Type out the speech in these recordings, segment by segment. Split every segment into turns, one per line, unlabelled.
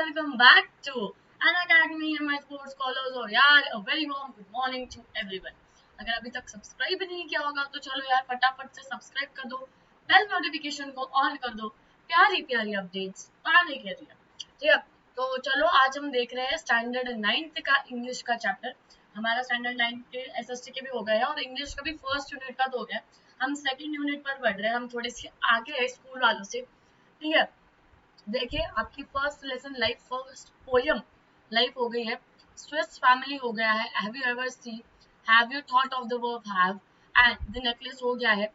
welcome back to An Academy and my sports scholars और यार a very warm good morning to everyone। अगर अभी तक subscribe नहीं किया होगा तो चलो यार फटाफट से सब्सक्राइब कर दो, बेल नोटिफिकेशन को ऑन कर दो, प्यारी प्यारी अपडेट्स पाने के लिए। ठीक है, तो चलो आज हम देख रहे हैं स्टैंडर्ड 9th का इंग्लिश का चैप्टर। हमारा स्टैंडर्ड 9 के एसएसटी के भी हो गए हैं और इंग्लिश का भी फर्स्ट यूनिट का तो हो गया। हम सेकंड यूनिट पर पढ़ रहे हैं, हम थोड़े से आगे है स्कूल वालों से। ठीक है, देखिए आपकी first lesson life first poem life हो गई है, स्विस फैमिली हो गया है, have you ever see, have you thought of the verb have, and the necklace हो गया है,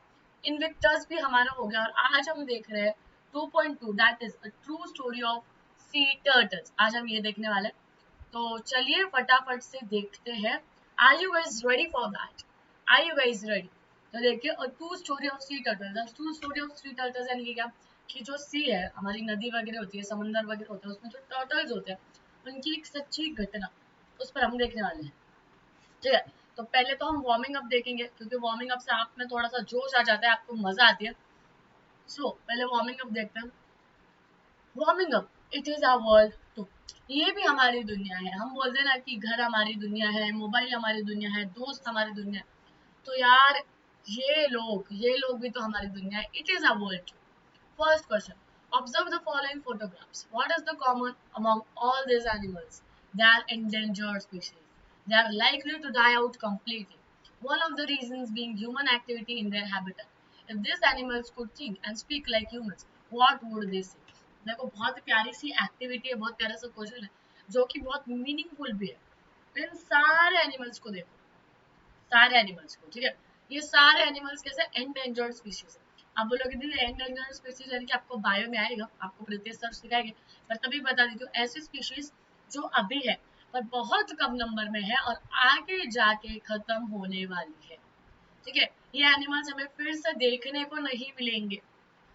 इनविक्टर्स भी हमारा हो गया। और आज हम देख रहे हैं 2.2 that is a true story of sea turtles. आज हम ये देखने वाले हैं, तो चलिए फटाफट से देखते हैं। Are you guys ready for that? Are you guys ready? तो देखिए true story of sea turtles. True story of sea turtles यानी कि क्या, कि जो सी है हमारी नदी वगैरह होती है, समंदर वगैरह होता है, उसमें जो टर्टल्स होते हैं उनकी एक सच्ची घटना, उस पर हम देखने वाले हैं। ठीक है, तो पहले तो हम वार्मिंग अप देखेंगे क्योंकि वार्मिंग अप से आप में थोड़ा सा जोश आ जाता है, आपको मजा आती है। सो पहले वार्मिंग अप देखते हैं। Warming up, it is our world too. ये भी हमारी दुनिया है। हम बोलते हैं ना कि घर हमारी दुनिया है, मोबाइल हमारी दुनिया है, दोस्त हमारी दुनिया है, तो यार ये लोग भी तो हमारी दुनिया है। It is our world. First question. Observe the following photographs. What is the common among all these animals? They are endangered species. They are likely to die out completely. One of the reasons being human activity in their habitat. If these animals could think and speak like humans, what would they say? देखो बहुत प्यारी सी activity है, बहुत प्यारा सा question है जो कि बहुत मीनिंगफुल भी है। इन सारे एनिमल्स को देखो, सारे एनिमल्स को। ठीक है, ये सारे एनिमल्स कैसे एंडेंजर्ड स्पीशीज है। आप बोलोगे दीदी एंडेंजर्ड स्पीशीज यानी कि आपको बायो में आएगा, आपको प्रीतिश सर सिखाएंगे, पर तभी बता देती हूँ ऐसी स्पीशीज जो अभी है पर बहुत कम नंबर में है और आगे जाके खत्म होने वाली है। ठीक है, ये एनिमल्स हमें फिर से देखने को नहीं मिलेंगे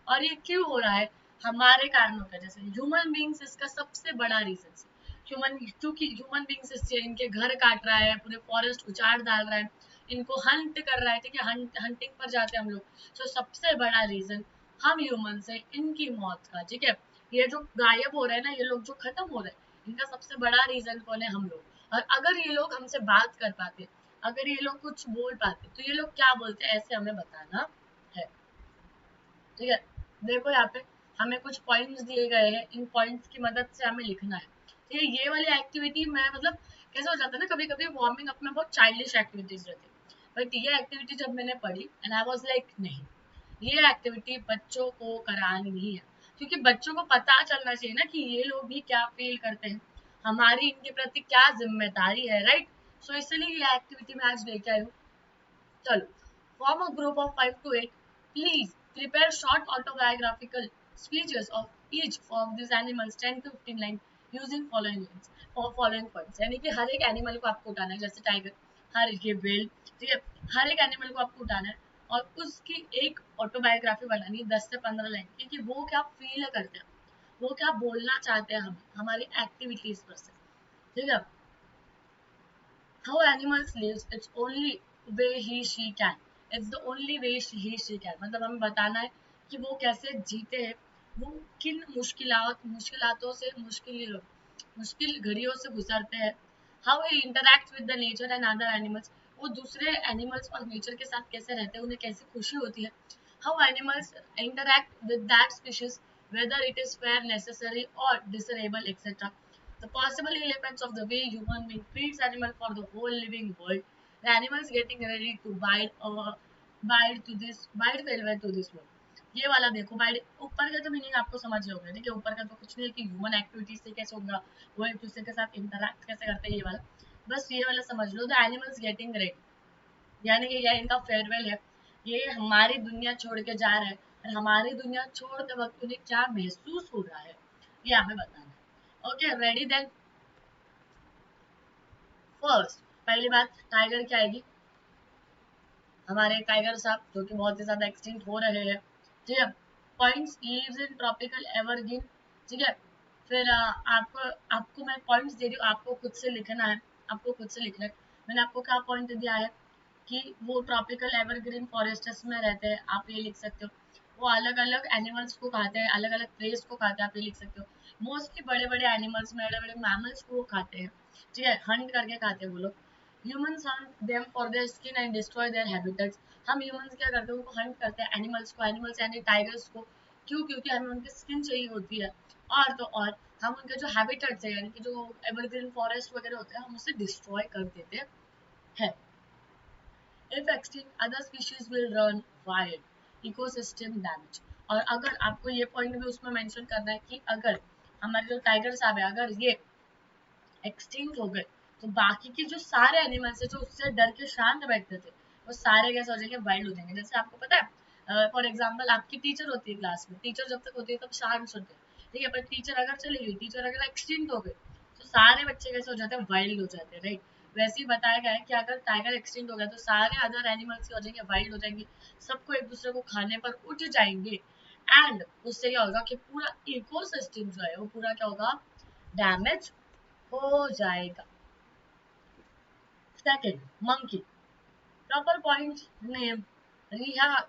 और ये क्यों हो रहा है? हमारे कारणों का, जैसे ह्यूमन बींग्स इसका सबसे बड़ा रीजन है। क्योंकि ह्यूमन बींग्स इससे इनके घर काट रहा है, पूरे फॉरेस्ट उजाड़ डाल रहा है, इनको हंट कर रहा है। ठीक है, हंटिंग पर जाते हैं हम लोग, तो सबसे बड़ा रीजन हम ह्यूमन है इनकी मौत का। ठीक है, ये जो गायब हो रहे हैं ना, ये लोग जो खत्म हो रहे हैं, इनका सबसे बड़ा रीजन कौन है? हम लोग। और अगर ये लोग हमसे बात कर पाते, अगर ये लोग कुछ बोल पाते, तो ये लोग क्या बोलते हैं ऐसे हमें बताना है। ठीक है, देखो यहाँ पे हमें कुछ पॉइंट्स दिए गए हैं, इन पॉइंट्स की मदद से हमें लिखना है। ठीक है, ये वाली एक्टिविटी में मतलब कैसे हो जाता है ना, कभी कभी वार्मिंग अप में बहुत चाइल्डिश एक्टिविटीज रहती है, बट ये एक्टिविटी जब मैंने पढ़ी एंड आई वाज लाइक नहीं, ये एक्टिविटी बच्चों को करानी ही है, क्योंकि बच्चों को पता चलना चाहिए ना कि ये लोग भी क्या फील करते हैं, हमारी इनके प्रति क्या जिम्मेदारी है। राइट, सो इसलिए ये एक्टिविटी मैं आज लेके आई हूँ। चलो, form a group of 5 to 8. Please prepare short autobiographical speeches of each of these animals, 10 to 15 line, using following lines or following points। यानी कि हर एक एनिमल को आपको उठाना है, जैसे टाइगर, हर एक ये व्हेल, ठीक है, हर एक एनिमल को आपको उठाना है और उसकी एक ऑटोबायोग्राफी बनानी है 10 से 15 लाइन की, कि वो क्या फील करते हैं, वो क्या बोलना चाहते हैं हमें हमारी एक्टिविटीज पर से। ठीक है, how animals lives, it's only way he she can, it's the only way he she can। मतलब हमें बताना है कि वो कैसे जीते हैं, वो किन मुश्किलातों से मुश्किल घड़ियों से गुजरते हैं। how he interacts with the nature and other animals, वो दूसरे एनिमल्स और नेचर के साथ कैसे रहते हैं, उन्हें कैसे खुशी होती है। how animals interact with that species, whether it is fair, necessary or desirable, etc. The possible elements of the way human being treats animal for the whole living world. The animals getting ready to bide farewell to this world। ये वाला देखो, wide ऊपर का तो meaning आपको समझ ही होगा। ठीक है, ऊपर का तो कुछ नहीं है कि ह्यूमन एक्टिविटीज से कैसे होगा, वो एक दूसरे के साथ इंटरैक्ट कैसे करते हैं, ये वाला बस ये वाला समझ लो। द एनिमल्स गेटिंग रेडी यानी कि ये इनका फेयरवेल है, ये हमारी दुनिया छोड़ के जा रहे हैं और हमारी दुनिया छोड़ते वक्त उन्हें क्या महसूस हो रहा है ये हमें बताना है। Okay ready then. फर्स्ट पहली बात, टाइगर क्या आएगी, हमारे टाइगर साहब जो कि बहुत ही ज्यादा एक्सटिंक्ट हो रहे हैं। ठीक है, points leaves in tropical evergreen. ठीक है, फिर आपको आपको मैं पॉइंट्स दे रही हूँ, आपको खुद से लिखना है, आपको खुद से लिखना है। मैंने आपको क्या पॉइंट दिया है कि वो ट्रॉपिकल एवरग्रीन फॉरेस्ट्स में रहते हैं, आप ये लिख सकते हो। वो अलग अलग एनिमल्स को खाते हैं, अलग अलग प्रेस को खाते हैं, आप ये लिख सकते हो। मोस्टली बड़े बड़े एनिमल्स, बड़े बड़े मैमल्स को वो खाते हैं, ठीक है, हंट करके खाते हैं वो लोग। Humans Hunt them for their skin and destroy there habitats. हम ह्यूमंस क्या करते हैं, उनको हंट करते हैं एनिमल्स को, एनिमल्स यानी टाइगर्स को। क्यों? क्योंकि हमें उनकी स्किन चाहिए होती है। और तो और हम उनके जो हैबिटेट्स है, यानी कि जो एवरग्रीन फॉरेस्ट वगैरह होते हैं, हम उसे डिस्ट्रॉय कर देते हैं। If extinct, other species will run wild. Ecosystem damage. और अगर आपको ये पॉइंट भी उसमें मेंशन करना है कि अगर हमारे जो टाइगर साहब है, अगर ये एक्सटिंक्ट हो गए, तो बाकी के जो सारे एनिमल्स है जो उससे डर के शांत बैठते थे, वो सारे कैसे हो जाएंगे, वाइल्ड हो जाएंगे। जैसे आपको पता है, फॉर एग्जाम्पल आपकी टीचर होती है क्लास में, टीचर जब तक होती है तब शांत सुनते हैं, ठीक है, पर टीचर अगर चली गई, टीचर अगर एक्सटिंक्ट हो गई, तो सारे बच्चे कैसे हो जाते हैं, वाइल्ड हो जाते हैं, राइट। वैसे ही बताया गया है कि अगर टाइगर एक्सटिंक्ट हो गया तो सारे अदर एनिमल्स हो जाएंगे, वाइल्ड हो जाएंगे, सबको एक दूसरे को खाने पर उठ जाएंगे। एंड उससे क्या होगा कि पूरा इकोसिस्टम जो है वो पूरा क्या होगा, डैमेज हो जाएगा। Second, monkey. Proper point name, रिहा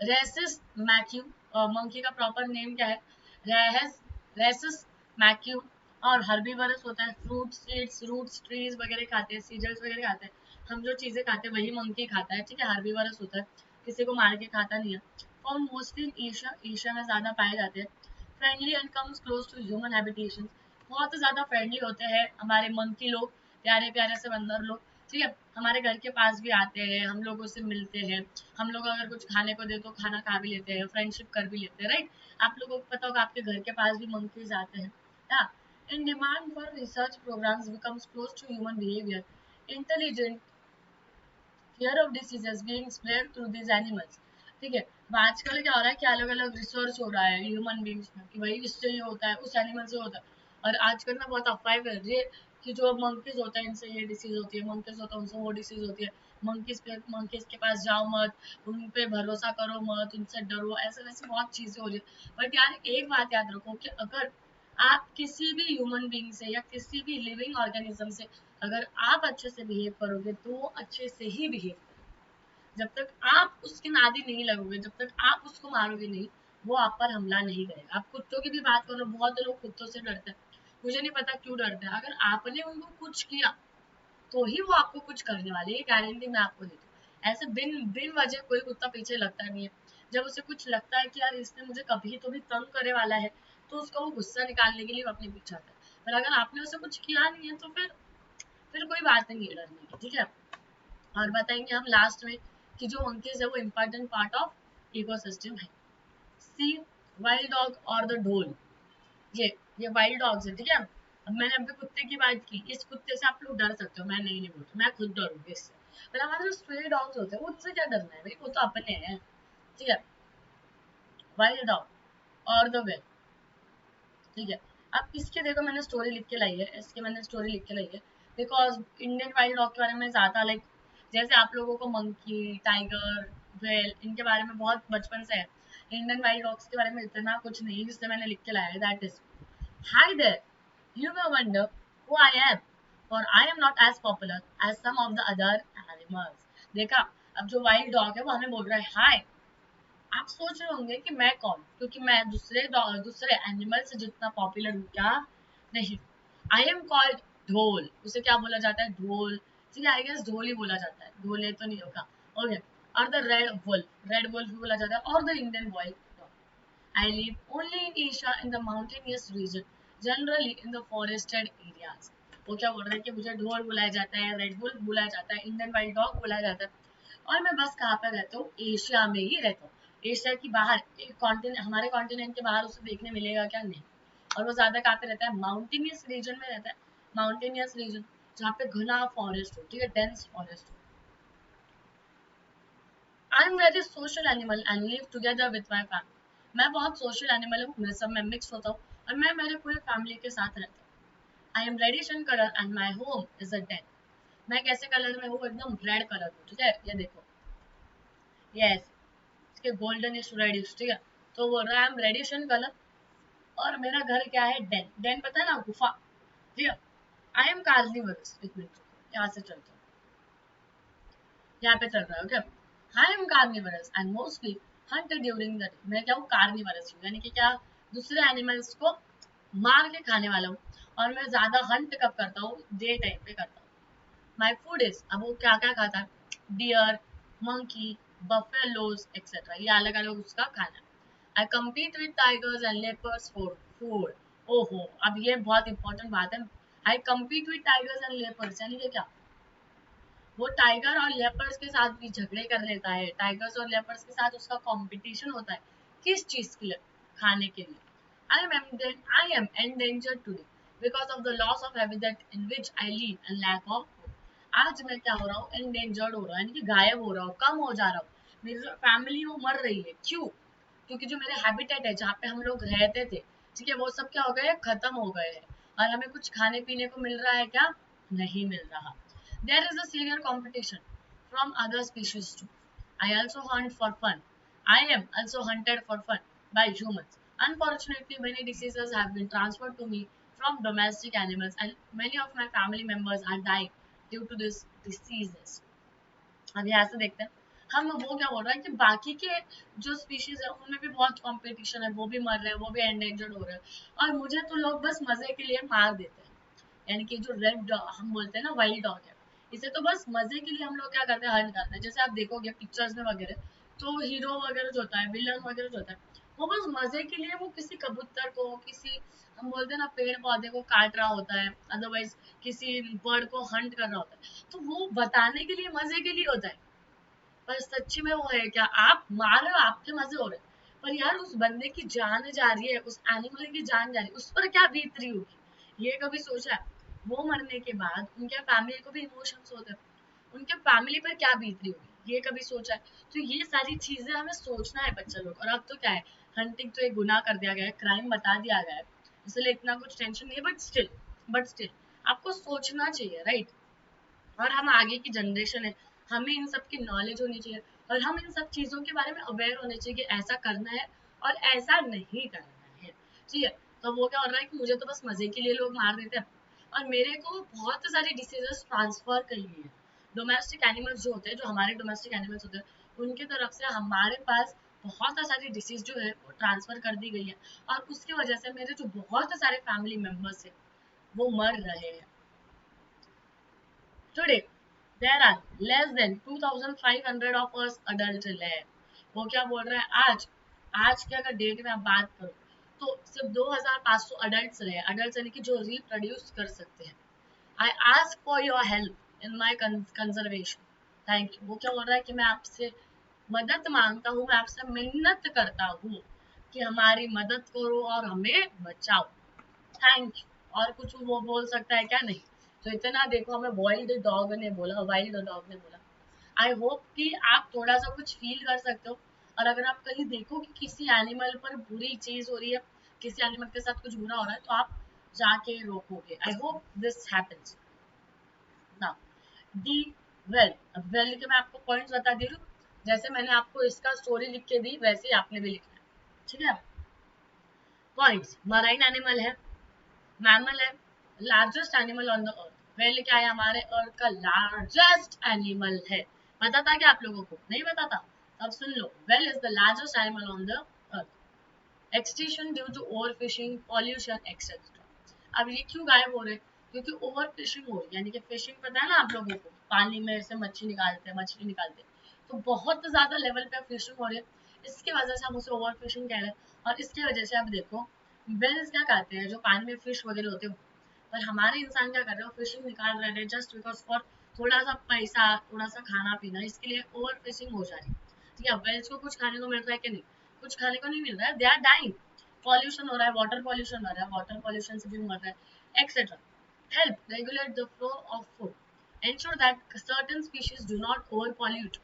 रेसिस मैक्यू। मंकी का प्रॉपर नेम क्या है, रेहस रेसिस मैक्यू। और हर्बीवरस होता है, फ्रूट सीड्स रूट्स ट्रीज वगैरह खाते हैं, सीजल्स वगैरह खाते हैं। हम जो चीजें खाते हैं वही मंकी खाता है, ठीक है। हर्बीवरस होता है, किसी को मार के खाता नहीं है। Found mostly in Asia, Asia में ज्यादा पाए जाते हैं। Friendly and comes close to human habitation. बहुत ज्यादा फ्रेंडली होते हैं हमारे मंकी लोग, प्यारे प्यारे से बंदर लोग, ठीक है। हमारे घर के पास भी आते हैं, हम लोगों से मिलते हैं, हम लोग अगर कुछ खाने को दे तो खाना खा भी लेते हैं, फ्रेंडशिप कर भी लेते हैं, राइट। आप लोगों को पता होगा आपके घर के पास भी मंकीज आते हैं। हाँ, in demand for research programmes becomes close to human behaviour, intelligent, fear of diseases being spread through these animals, ठीक है। अब आजकल क्या हो रहा है कि अलग अलग रिसर्च हो रहा है ह्यूमन बींग्स में कि भाई इससे ये होता है, उस एनिमल से होता है। और आजकल ना बहुत अफवाहें फैल रही है कि जो मंकीज होता है इनसे ये डिसीज होती है, मंकीज होता है उनसे वो डिसीज होती है, मंकीज के पास जाओ मत, उन पे भरोसा करो मत, उनसे डरो, ऐसे वैसे बहुत चीजें हो रही है। बट यार एक बात याद रखो कि अगर आप किसी भी ह्यूमन बींग से या किसी भी लिविंग ऑर्गेनिज्म से अगर आप अच्छे से बिहेव करोगे तो वो अच्छे से ही बिहेव करेगा। जब तक आप उसके नादी नहीं लगोगे, जब तक आप उसको मारोगे नहीं, वो आप पर हमला नहीं करेगा। आप कुत्तों की भी बात करो, बहुत लोग कुत्तों से डरते हैं, मुझे नहीं पता क्यों डरते हैं। अगर आपने उनको कुछ किया तो ही वो आपको कुछ करने वाले, ये गारंटी मैं आपको देती हूँ। ऐसे बिन बिन वजह कोई कुत्ता पीछे लगता नहीं है। जब उसे कुछ लगता है कि यार इसने मुझे कभी तो भी तंग करे वाला है, तो उसका वो गुस्सा निकालने के लिए वो अपने पीछे आता है। पर अगर आपने उसे कुछ किया नहीं है तो फिर कोई बात नहीं है डरने की, ठीक है। और बताएंगे हम लास्ट में कि जो मंकीज है वो इम्पोर्टेंट पार्ट ऑफ इकोसिस्टम है। सी, वाइल्ड डॉग और द ढोल। ये वाइल्ड डॉग्स है, ठीक है। अब मैंने अभी कुत्ते की बात की, इस कुत्ते से आप लोग डर सकते हो, मैं नहीं बोलती, मैं खुद डरूंगी इससे। पर हमारे जो स्ट्रे डॉग्स होते हैं उनसे क्या डरना है भाई, वो तो अपने हैं, ठीक है। वाइल्ड डॉग और द वे, ठीक है। अब इसके देखो मैंने स्टोरी लिख के लाई है, इसके मैंने स्टोरी लिख के लाई है बिकॉज इंडियन वाइल्ड डॉग के बारे में ज्यादा लाइक, जैसे आप लोगों को मंकी, टाइगर, व्हेल इनके बारे में बहुत बचपन से है, इंडियन वाइल्ड डॉग्स के बारे में इतना कुछ नहीं, जिससे मैंने लिख के लाया है। That is, hi there, you may wonder who I am, for I am not as popular as some of the other animals. देखा, अब जो वाइल्ड डॉग है वो हमें बोल रहा है हाय। आप सोच रहे होंगे कि मैं कौन, क्योंकि मैं दूसरे एनिमल से जितना पॉपुलर हूँ क्या, नहीं। आई एम कॉल्ड ढोल, उसे क्या बोला जाता है, ढोल, ठीक है। आई गेस ढोल ही बोला जाता है, ढोले तो नहीं होगा, ओके। और द रेड वुल्फ भी बोला जाता है, और the Indian wild dog. I live only in Asia in the mountainous region, generally in the forested areas. वो क्या बोल रहा है कि मुझे ढोल बुलाया जाता है, रेड बुल बुलाया जाता है, इंडियन वाइल्ड डॉग बुलाया जाता है, और मैं बस कहाँ पर रहता हूँ, एशिया में ही रहता हूँ। एशिया की बाहर एक कॉन्टिनेंट, हमारे कॉन्टिनेंट के बाहर उसे देखने मिलेगा क्या, नहीं। और वो ज्यादा कहाँ पे रहता है, माउंटेनियस रीजन में रहता है। माउंटेनियस रीजन जहाँ पे घना फॉरेस्ट हो, ठीक है, डेंस फॉरेस्ट हो। I am very social animal and live together with my family. मैं बहुत सोशल एनिमल हूँ, मैं सब में मिक्स होता हूँ, और मैं मेरे पूरे फैमिली के साथ रहता हूँ। I am reddish in colour and my home is a den. मैं कैसे कलर में हूँ, एकदम रेड कलर हूँ, ठीक है, ये देखो, यस, इसके गोल्डन इश रेडिश, ठीक है। तो बोल रहा है I am reddish in colour, और मेरा घर क्या है, डेन, डेन पता है ना, गुफा, ठीक है। आई एम कार्निवरस, एक मिनट यहाँ से चलता हूँ, यहाँ पे चल रहा है, okay. I am carnivorous and mostly Hunt during the day, मैं क्या हूँ कार्निवरस हूँ, यानी कि क्या दूसरे एनिमल्स को मार के खाने वाला हूँ। और मैं ज्यादा हंट कब करता हूँ, डे टाइम पे करता हूँ। माई फूड इज, अब वो क्या क्या खाता है, डियर, मंकी, बफेलोज एक्सेट्रा, ये अलग अलग उसका खाना है। आई compete with tigers and leopards for food. ओहो, अब ये बहुत इंपॉर्टेंट बात है। आई compete with tigers and leopards यानी कि क्या, वो टाइगर और लेपर्ड्स के साथ भी झगड़े कर लेता है, टाइगर्स और लेपर्ड्स के साथ उसका कंपटीशन होता है। किस चीज के लिए, खाने के लिए। I am endangered today because of the loss of habitat in which I live and lack of food. आज मैं क्या हो रहा हूँ, endangered हो रहा हूँ, यानी कि गायब हो रहा हूँ, कम हो जा रहा हूँ, मेरी जो फैमिली वो मर रही है। क्यों? क्योंकि जो मेरे हैबिटेट है, जहाँ पे हम लोग रहते थे, ठीक है, वो सब क्या हो गए, खत्म हो गए हैं। और हमें कुछ खाने पीने को मिल रहा है क्या, नहीं मिल रहा। There is a severe competition from other species too. I also hunt for fun. I am also hunted for fun by humans. Unfortunately, many diseases have been transferred to me from domestic animals, and many of my family members are dying due to these diseases. अब यहाँ से देखते हैं हम, वो क्या बोल रहा है कि बाकी के जो स्पीशीज है उनमें भी बहुत कंपटीशन है, वो भी मर रहे हैं, वो भी एंडेंजर्ड हो रहे हैं, और मुझे तो लोग बस मजे के लिए मार देते हैं। यानी कि जो रेड डॉग हम बोलते हैं ना, वाइल्ड डॉग है, इसे तो बस मजे के लिए हम लोग क्या करते हैं, हर्ट करते हैं। जैसे आप देखोगे पिक्चर्स में वगैरह, तो हीरो वगैरह जो होता है, विलन वगैरह जो होता है, वो बस मजे के लिए वो किसी कबूतर को, किसी हम बोलते हैं ना पेड़ पौधे को काट रहा होता है, अदरवाइज किसी बर्ड को हंट कर रहा होता है, तो वो बताने के लिए, मजे के लिए होता है। पर सच्ची में वो है क्या, आप मार रहे हो, आपके मजे हो रहे हैं, पर यार उस बंदे की जान जा रही है, उस एनिमल की जान जा रही है, उस पर क्या बीत रही होगी, ये कभी सोचा है? वो मरने के बाद उनके फैमिली को भी इमोशंस होते हैं, उनके फैमिली पर क्या बीत रही होगी, ये कभी सोचा है? तो ये सारी चीजें हमें सोचना है बच्चा लोग। और अब तो क्या है, हंटिंग तो एक गुनाह कर दिया गया है, क्राइम बता दिया गया है, इसलिए इतना कुछ टेंशन नहीं है, बट स्टिल आपको सोचना चाहिए, राइट? और हम आगे की जनरेशन है, हमें इन सब की नॉलेज होनी चाहिए, और हम इन सब चीज़ों के बारे में अवेयर होने चाहिए कि ऐसा करना है और ऐसा नहीं करना है, ठीक है। तो वो क्या हो रहा है कि मुझे तो बस मजे के लिए लोग मार देते हैं, और मेरे को बहुत सारे डिसीजेस ट्रांसफर कर लिए हैं। डोमेस्टिक एनिमल्स जो होते हैं, जो हमारे डोमेस्टिक एनिमल्स होते हैं, उनकी तरफ से हमारे पास बहुत सारी डिसीज जो है वो ट्रांसफर कर दी गई है, और उसकी वजह से मेरे जो बहुत सारे फैमिली मेंबर्स है वो मर रहे हैं। Today, there are less than 2,500 of us adults left. वो क्या बोल रहा है, आज की अगर डेट में आप बात करो तो सिर्फ 2,500 अडल्ट रहे, अडल्ट यानी कि जो रिप्रोड्यूस कर सकते हैं। I ask for your help in my conservation, thank you. वो क्या बोल रहा है कि मैं आपसे मदद मांगता हूँ, मैं आपसे मिन्नत करता हूँ कि हमारी मदद करो और हमें बचाओ, थैंक यू। और कुछ वो बोल सकता है क्या, नहीं। तो इतना देखो, हमें वाइल्ड डॉग ने बोला। आई होप कि आप थोड़ा सा कुछ फील कर सकते हो, और अगर आप कहीं देखो कि किसी एनिमल पर बुरी चीज हो रही है, किसी एनिमल के साथ कुछ बुरा हो रहा है, तो आप जाके रोकोगे। I hope this happens now. The well, अब वेल के मैं आपको पॉइंट्स बता दे रही हूँ, जैसे मैंने आपको इसका स्टोरी लिख के दी वैसे ही आपने भी लिखना है, ठीक है। पॉइंट्स, मराइन एनिमल है, मैमल है, largest animal on the earth. Whale क्या है, हमारे अर्थ का लार्जेस्ट एनिमल है। पता था क्या आप लोगों को, नहीं पता था? अब सुन लो, whale is the largest animal on the earth. Extinction due to over fishing, pollution etcetera. अब ये क्यों गायब हो रहे हैं? क्योंकि ओवर फिशिंग हो रही है, यानी कि फिशिंग पता है ना आप लोगों को, पानी में से मछली निकालते हैं, तो बहुत ज्यादा लेवल पे फिशिंग हो रही है, इसकी वजह से हम उसे ओवर फिशिंग कह रहे हैं। और इसकी वजह से आप देखो, वेल्स क्या कहते हैं, जो पानी में फिश वगैरह होते हैं, पर हमारे इंसान क्या कर रहे हो, फिशिंग निकाल रहे हैं जस्ट बिकॉज फॉर थोड़ा सा पैसा, थोड़ा सा खाना पीना, इसके लिए ओवर फिशिंग हो जा रही है, ठीक है। वेल्स को कुछ खाने को मिल रहा है कि नहीं? कुछ खाने को नहीं मिल रहा है, दे आर डाइंग। पॉल्यूशन हो रहा है, वाटर पॉल्यूशन हो रहा है, वाटर पॉल्यूशन से भी मर रहा है etcetera. Help regulate the flow of food, ensure that certain species do not overpopulate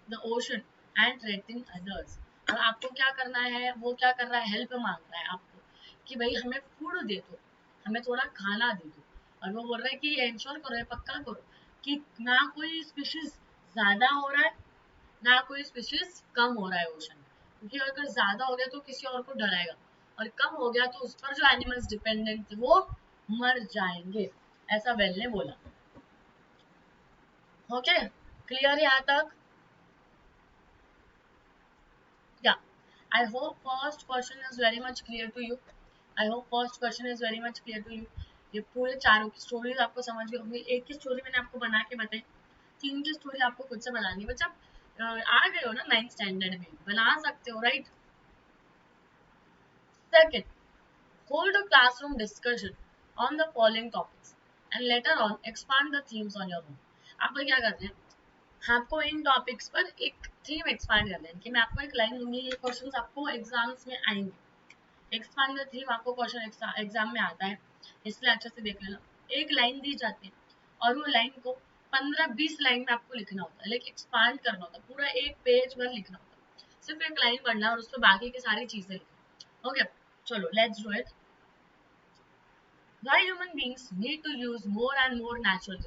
the ocean and threaten others। और आपको क्या करना है, वो क्या कर रहा है, हेल्प मांग रहा है आपको कि भाई हमें फूड दे दो, हमें थोड़ा खाना दे दो। और वो बोल रहा है कि इंश्योर करो, पक्का करो कि ना कोई स्पीशीज ज्यादा हो रहा है, ना कोई स्पीशीज कम हो रहा है ओशन में। क्योंकि अगर ज्यादा हो गया तो किसी और को डराएगा, और कम हो गया तो उस पर जो एनिमल्स डिपेंडेंट थे वो मर जाएंगे, ऐसा वेल ने बोला। ओके, क्लियर यहाँ तक? I hope first question is very much clear to you. I hope first question is very much clear to you. ये पूरे चारों की स्टोरीज आपको समझ गई होंगी. एक की स्टोरी मैंने आपको बना के बताई, तीन की स्टोरी आपको खुद से बनानी है. बच्चा आ गए हो ना 9th स्टैंडर्ड में, बना सकते हो, right? Second, hold a classroom discussion on the following topics and later on expand the themes on your own. आप क्या करते हैं, आपको इन टॉपिक्स पर एक थीम एक्सपांड करना है कि मैं आपको एक लाइन दूंगी, ये क्वेश्चंस आपको एग्जाम्स में आएंगे. एक्सपांड द थीम आपको क्वेश्चन एग्जाम में आता है, इसलिए अच्छे से देख लेना. एक लाइन दी जाती है और वो लाइन को 15-20 लाइन में आपको लिखना होता है, लेकिन एक्सपांड करना होता है, पूरा एक पेज भर लिखना होता है. सिर्फ एक लाइन पढ़ना है और उस पर बाकी की सारी चीजें लिखना. ओके, चलो let's do it. Why human beings need to use more and more natural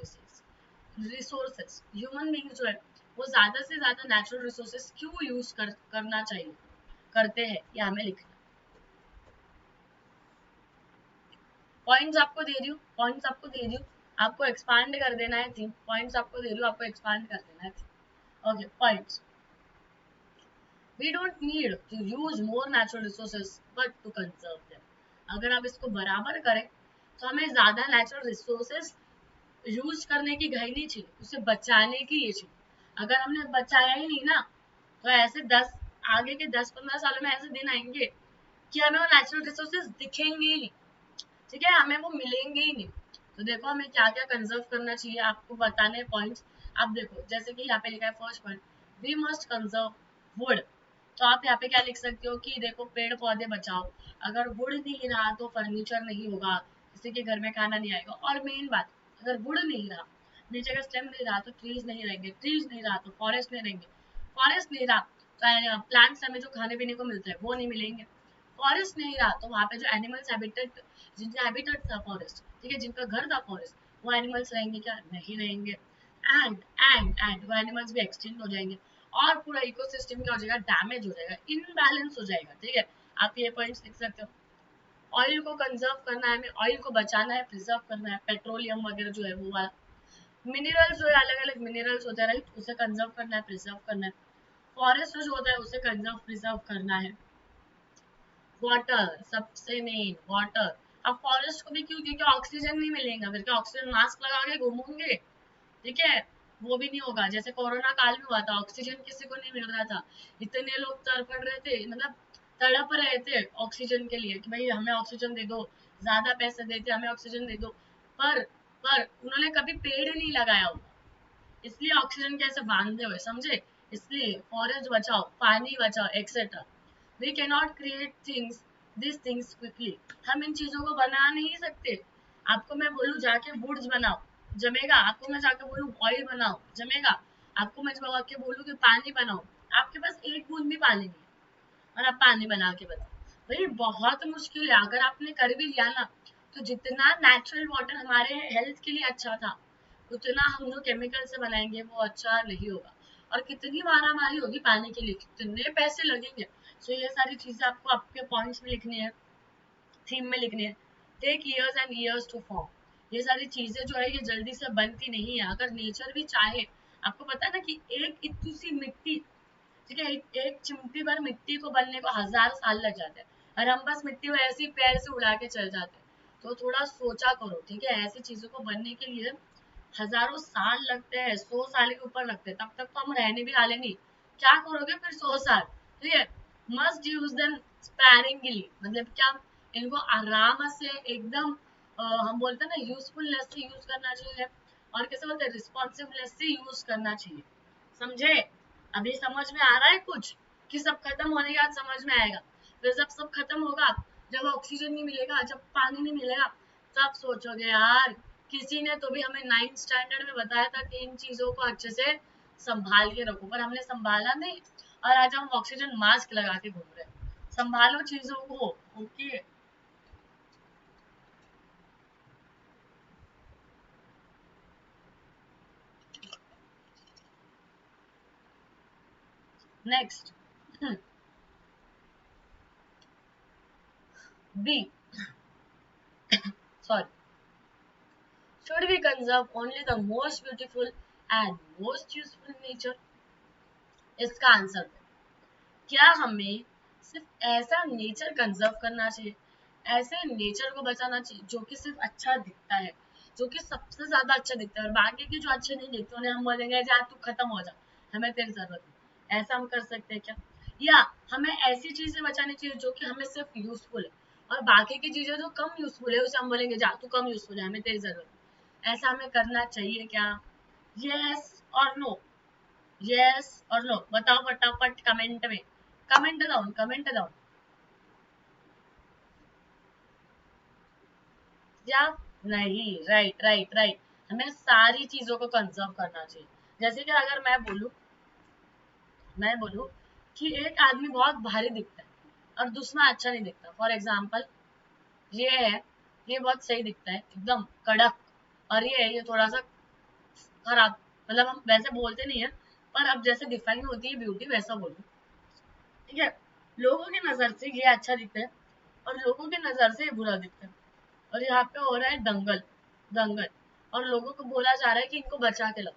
resources. Human beings जो है वो ज्यादा से ज्यादा नेचुरल रिसोर्सेज क्यों यूज करना चाहिए, करते हैं, ये हमें लिखना. पॉइंट्स आपको दे रही हूँ, पॉइंट्स आपको दे रही हूँ, आपको एक्सपांड कर देना है थीम. पॉइंट्स आपको दे रही हूँ, आपको एक्सपांड कर देना है theme. Okay, points. We don't need to use more natural resources but to conserve them. अगर आप इसको बराबर करें तो हमें ज्यादा नेचुरल रिसोर्सेज यूज करने की घाई नहीं चाहिए, उसे बचाने की ये चाहिए. अगर हमने बचाया ही नहीं ना, तो ऐसे 10 आगे के 10-15 सालों में ऐसे दिन आएंगे कि हमें वो नेचुरल रिसोर्सेज दिखेंगे ही नहीं. ठीक है, हमें वो मिलेंगे ही नहीं. तो देखो हमें क्या क्या कंजर्व करना चाहिए, आपको बताने पॉइंट्स. आप देखो जैसे कि यहाँ पे लिखा है first point, we must conserve wood. तो आप यहाँ पे क्या लिख सकते हो कि देखो पेड़ पौधे बचाओ. अगर वुड नहीं रहा तो फर्नीचर नहीं होगा, किसी के घर में खाना नहीं आएगा. और मेन बात, अगर वुड नहीं रहा, नीचे का स्टेम नहीं रहा तो ट्रीज नहीं रहेंगे, ट्रीज नहीं रहा तो फॉरेस्ट नहीं रहेंगे, फॉरेस्ट नहीं रहा तो प्लांट्स हमें जो खाने पीने को मिलता है वो नहीं मिलेंगे. फॉरेस्ट नहीं रहा तो वहाँ पे जो एनिमल्स हैबिटेट, जिनका हैबिटेट था फॉरेस्ट, ठीक है, जिनका घर था फॉरेस्ट, वो एनिमल्स रहेंगे क्या, नहीं रहेंगे. एंड वो एनिमल्स भी एक्सटिंक्ट हो जाएंगे और पूरा इकोसिस्टम क्या हो जाएगा, डैमेज हो जाएगा, इनबैलेंस हो जाएगा. ठीक है, आप ये पॉइंट्स लिख सकते हो. ऑयल को कंजर्व करना है, हमें ऑयल को बचाना है, प्रिजर्व करना है. पेट्रोलियम वगैरह जो है वो वाला, मिनरल्स जो है अलग अलग मिनरल्स होते हैं, राइट, उसे कंजर्व करना है, प्रिजर्व करना है. फॉरेस्ट जो होता है उसे कंजर्व प्रिजर्व करना है. वाटर, सबसे मेन वाटर. अब फॉरेस्ट को भी क्यों, क्योंकि ऑक्सीजन नहीं मिलेगा, फिर क्या ऑक्सीजन मास्क लगा के घूमोगे, ठीक है, वो भी नहीं होगा. जैसे कोरोना काल में हुआ था, ऑक्सीजन किसी को नहीं मिल रहा था, इतने लोग तड़पड़ रहे थे, मतलब तड़प रहे थे ऑक्सीजन के लिए कि भाई हमें ऑक्सीजन दे दो, ज्यादा पैसे देते हमें ऑक्सीजन दे दो. पर उन्होंने कभी पेड़ नहीं लगाया होगा, इसलिए ऑक्सीजन कैसे बांधे हुए, समझे. इसलिए फॉरेस्ट बचाओ, पानी बचाओ, etcetera. We can not create things, this things quickly. हम इन चीजों को बना नहीं सकते. आपको मैं बोलूँ जाके वुड्स बनाओ, जमेगा. आपको मैं जाके बोलूँ ऑयल बनाओ, जमेगा. आपको मैं जाके बोलूँ कि पानी बनाओ, आपके पास एक बूंद भी पानी नहीं है और आप पानी बना के बताओ, भाई बहुत मुश्किल है. अगर आपने कर भी लिया ना, तो जितना नेचुरल वाटर हमारे हेल्थ के लिए अच्छा था, उतना हम लोग केमिकल से बनाएंगे वो अच्छा नहीं होगा. और कितनी मारामारी होगी पानी के लिए, कितने पैसे लगेंगे. सो ये सारी चीजें आपको आपके पॉइंट्स में लिखनी है, थीम में लिखनी है. Take years and years to form. ये सारी चीजें जो है ये जल्दी से बनती नहीं है. अगर नेचर भी चाहे, आपको पता है ना कि एक इतनी सी मिट्टी, ठीक है, एक चिमटी भर मिट्टी को बनने को 1000 साल लग जाते हैं, और हम बस मिट्टी को ऐसे ही पैर से उड़ा के चल जाते हैं. तो थोड़ा सोचा करो, ठीक है, ऐसी चीजों को बनने के लिए हजारों साल लगते हैं, 100 साल के ऊपर लगते हैं, तब तक तो हम रहने भी वाले नहीं. क्या करोगे फिर 100 साल, ठीक है. मस्ट यूज देम स्पैरिंगली, मतलब क्या, इनको आराम से एकदम हम बोलते हैं ना यूजफुलनेस से यूज करना चाहिए, और कैसे बोलते हैं रिस्पॉन्सिबनेस से यूज करना चाहिए. समझे, अभी समझ में आ रहा है कुछ, कि सब खत्म होने के बाद समझ में आएगा. फिर जब सब खत्म होगा, जब ऑक्सीजन नहीं मिलेगा, जब पानी नहीं मिलेगा, तब सोचोगे यार किसी ने तो भी हमें 9th स्टैंडर्ड में बताया था कि इन चीजों को अच्छे से संभाल के रखो, पर हमने संभाला नहीं, और आज हम ऑक्सीजन मास्क लगा के घूम रहे हैं. संभालो चीजों को. Okay, next. B, sorry, should we conserve only the most beautiful and most useful nature. इसका आंसर, क्या हमें सिर्फ ऐसा नेचर कंजर्व करना चाहिए, ऐसे नेचर को बचाना चाहिए जो कि सिर्फ अच्छा दिखता है, जो कि सबसे ज्यादा अच्छा दिखता है, और बाकी के जो अच्छे नहीं दिखते उन्हें हम बोलेंगे जा तू खत्म हो जा, हमें तेरी जरूरत नहीं। ऐसा हम कर सकते हैं क्या? या हमें ऐसी चीजें बचानी चाहिए जो कि हमें सिर्फ यूजफुल है, और बाकी की चीजें जो कम यूजफुल है उसे हम बोलेंगे जा तू कम यूजफुल है, हमें तेरी जरूरत नहीं। ऐसा हमें करना चाहिए क्या? यस और नो? यस और नो बताओ फटाफट कमेंट में, कमेंट डाउन, कमेंट डाउन। या नहीं? राइट राइट राइट, हमें सारी चीजों को कंजर्व करना चाहिए। जैसे कि अगर मैं बोलूं कि एक आदमी बहुत भारी दिखता है और दूसरा अच्छा नहीं दिखता, फॉर एग्जाम्पल ये है, ये बहुत सही दिखता है एकदम कड़क, और ये है, ये थोड़ा सा खराब, मतलब हम वैसे बोलते नहीं है, पर अब जैसे डिफाइन होती है ब्यूटी वैसा बोलूं, ठीक है? लोगों की नजर से ये अच्छा दिखता है और लोगों की नजर से ये बुरा दिखता है, और यहाँ पे हो रहा है दंगल, दंगल, और लोगों को बोला जा रहा है कि इनको बचा के लाओ।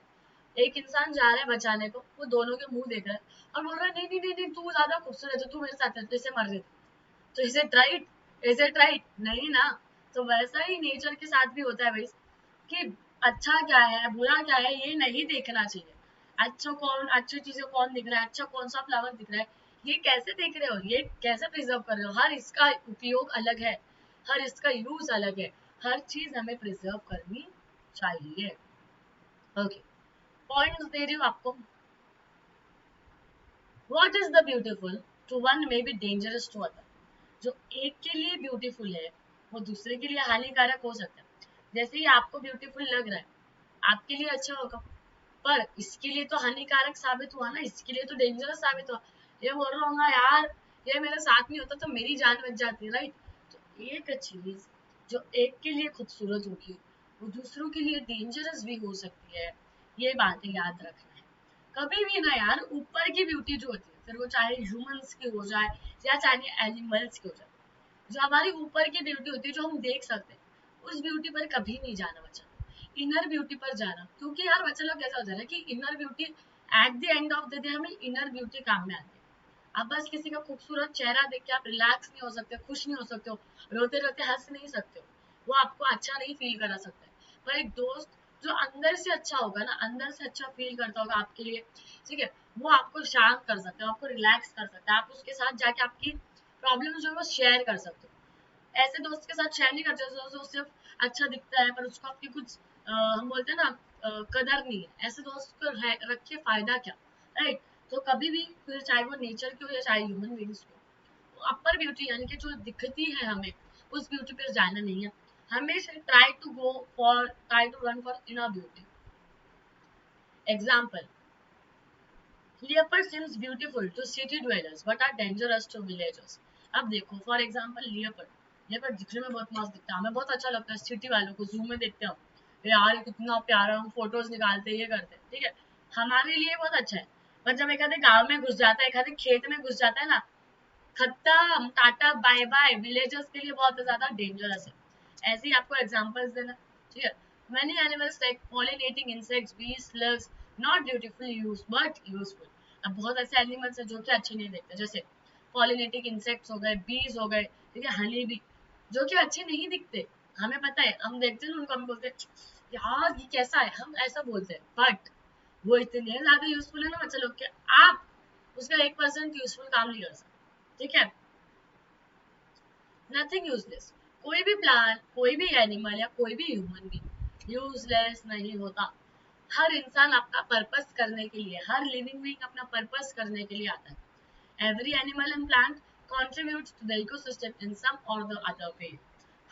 एक इंसान जा रहा है बचाने को, वो दोनों के मुंह देख रहा है और बोल रहा है नहीं नहीं नहीं नहीं, तू ज्यादा खूबसूरत है, तू मेरे साथ है, तो इसे मर देते। तो is it right? Is it right? नहीं ना। तो वैसा ही नेचर के साथ भी होता है भाई, कि अच्छा क्या है बुरा क्या है ये नहीं देखना चाहिए। अच्छा कौन, अच्छी चीजें कौन दिख रहा है, अच्छा कौन सा फ्लावर दिख रहा है, ये कैसे देख रहे हो, ये कैसे प्रिजर्व कर रहे हो, हर इसका उपयोग अलग है, हर इसका यूज अलग है, हर चीज हमें प्रिजर्व करनी चाहिए। ओके, पॉइंट्स दे रही हूँ आपको। What is the beautiful to one may be dangerous to other. जो एक के लिए ब्यूटीफुल है वो दूसरे के लिए हानिकारक हो सकता है। जैसे ही आपको ब्यूटीफुल लग रहा है आपके लिए अच्छा होगा, पर इसके लिए तो हानिकारक साबित हुआ ना, इसके लिए तो डेंजरस साबित हुआ। ये बोल रहा हूँ यार, ये मेरे साथ नहीं होता तो मेरी जान बच जाती, राइट? तो एक चीज जो एक के लिए खूबसूरत होगी वो दूसरों के लिए डेंजरस भी हो सकती है, ये बातें याद रखना है। कभी भी ना यार, ऊपर की ब्यूटी जो होती है, फिर वो चाहे ह्यूमंस की हो जाए या चाहे एनिमल्स की हो जाए, जो हमारी ऊपर की ब्यूटी होती है जो हम देख सकते हैं, उस ब्यूटी पर कभी नहीं जाना बच्चा, इनर ब्यूटी पर जाना। क्योंकि यार बच्चा लोग कैसा होता है ना कि inner beauty at the end of the day हमें इनर ब्यूटी काम में आती है। आप बस किसी का खूबसूरत चेहरा देख के आप रिलैक्स नहीं हो सकते, खुश नहीं हो सकते हो, रोते रोते हंस नहीं सकते हो, वो आपको अच्छा नहीं फील करा सकता है। पर एक दोस्त जो अंदर से अच्छा होगा ना, अंदर से अच्छा फील करता होगा आपके लिए, ठीक है, वो आपको शांत कर सकता है, आपको रिलैक्स कर सकता है, आप उसके साथ जाके आपकी प्रॉब्लम जो है वो शेयर कर सकते हो। ऐसे दोस्त के साथ शेयर नहीं करते जो सिर्फ अच्छा दिखता है पर उसको आपकी कुछ हम बोलते हैं ना कदर नहीं है, ऐसे दोस्त को रख के फायदा क्या, राइट? तो कभी भी फिर चाहे वो नेचर की हो या चाहे ह्यूमन बींग्स की हो, अपर ब्यूटी यानी कि जो दिखती है हमें, उस ब्यूटी पे जाना नहीं है। हमेशा try to run for inner beauty. Example, leopard seems beautiful to city dwellers but are dangerous to villagers। अब देखो फॉर एग्जाम्पल लेपर्ड दिखने में बहुत मस्त दिखता है, हमें बहुत अच्छा लगता है, सिटी वालों को जू में देखते हो यार ये कितना प्यारा, हम फोटोज निकालते हैं, ये करते हैं, ठीक है, हमारे लिए बहुत अच्छा है। पर जब एक आधे गाँव में घुस जाता है, एक आधे खेत में घुस जाता है ना, खत्म, टाटा बाय बाय, विलेजर्स के लिए बहुत ज्यादा डेंजरस है। ऐसे ही आपको एग्जांपल्स देना, ठीक है। Many animals like pollinating insects, bees, slugs, not beautiful use but useful. अब बहुत ऐसे एनिमल्स हैं जो कि अच्छे नहीं दिखते, जैसे पॉलिनेटिंग इंसेक्ट्स हो गए, बीज हो गए, ठीक है, हनी बी, जो कि अच्छे नहीं दिखते। हमें पता है, हम देखते हैं उनको, हम बोलते हैं यार ये कैसा है, हम ऐसा बोलते हैं, बट वो इतने ज्यादा यूजफुल है ना बच्चे लोग के, आप उसका 1% यूजफुल काम नहीं कर सकते, ठीक है। नथिंग यूजलेस, कोई भी प्लांट, कोई भी एनिमल या कोई भी ह्यूमन भी यूजलेस नहीं होता। हर इंसान अपना पर्पस करने के लिए, हर लिविंग बीइंग अपना पर्पस करने के लिए आता है। Every animal and plant contributes to the ecosystem in some or the other way।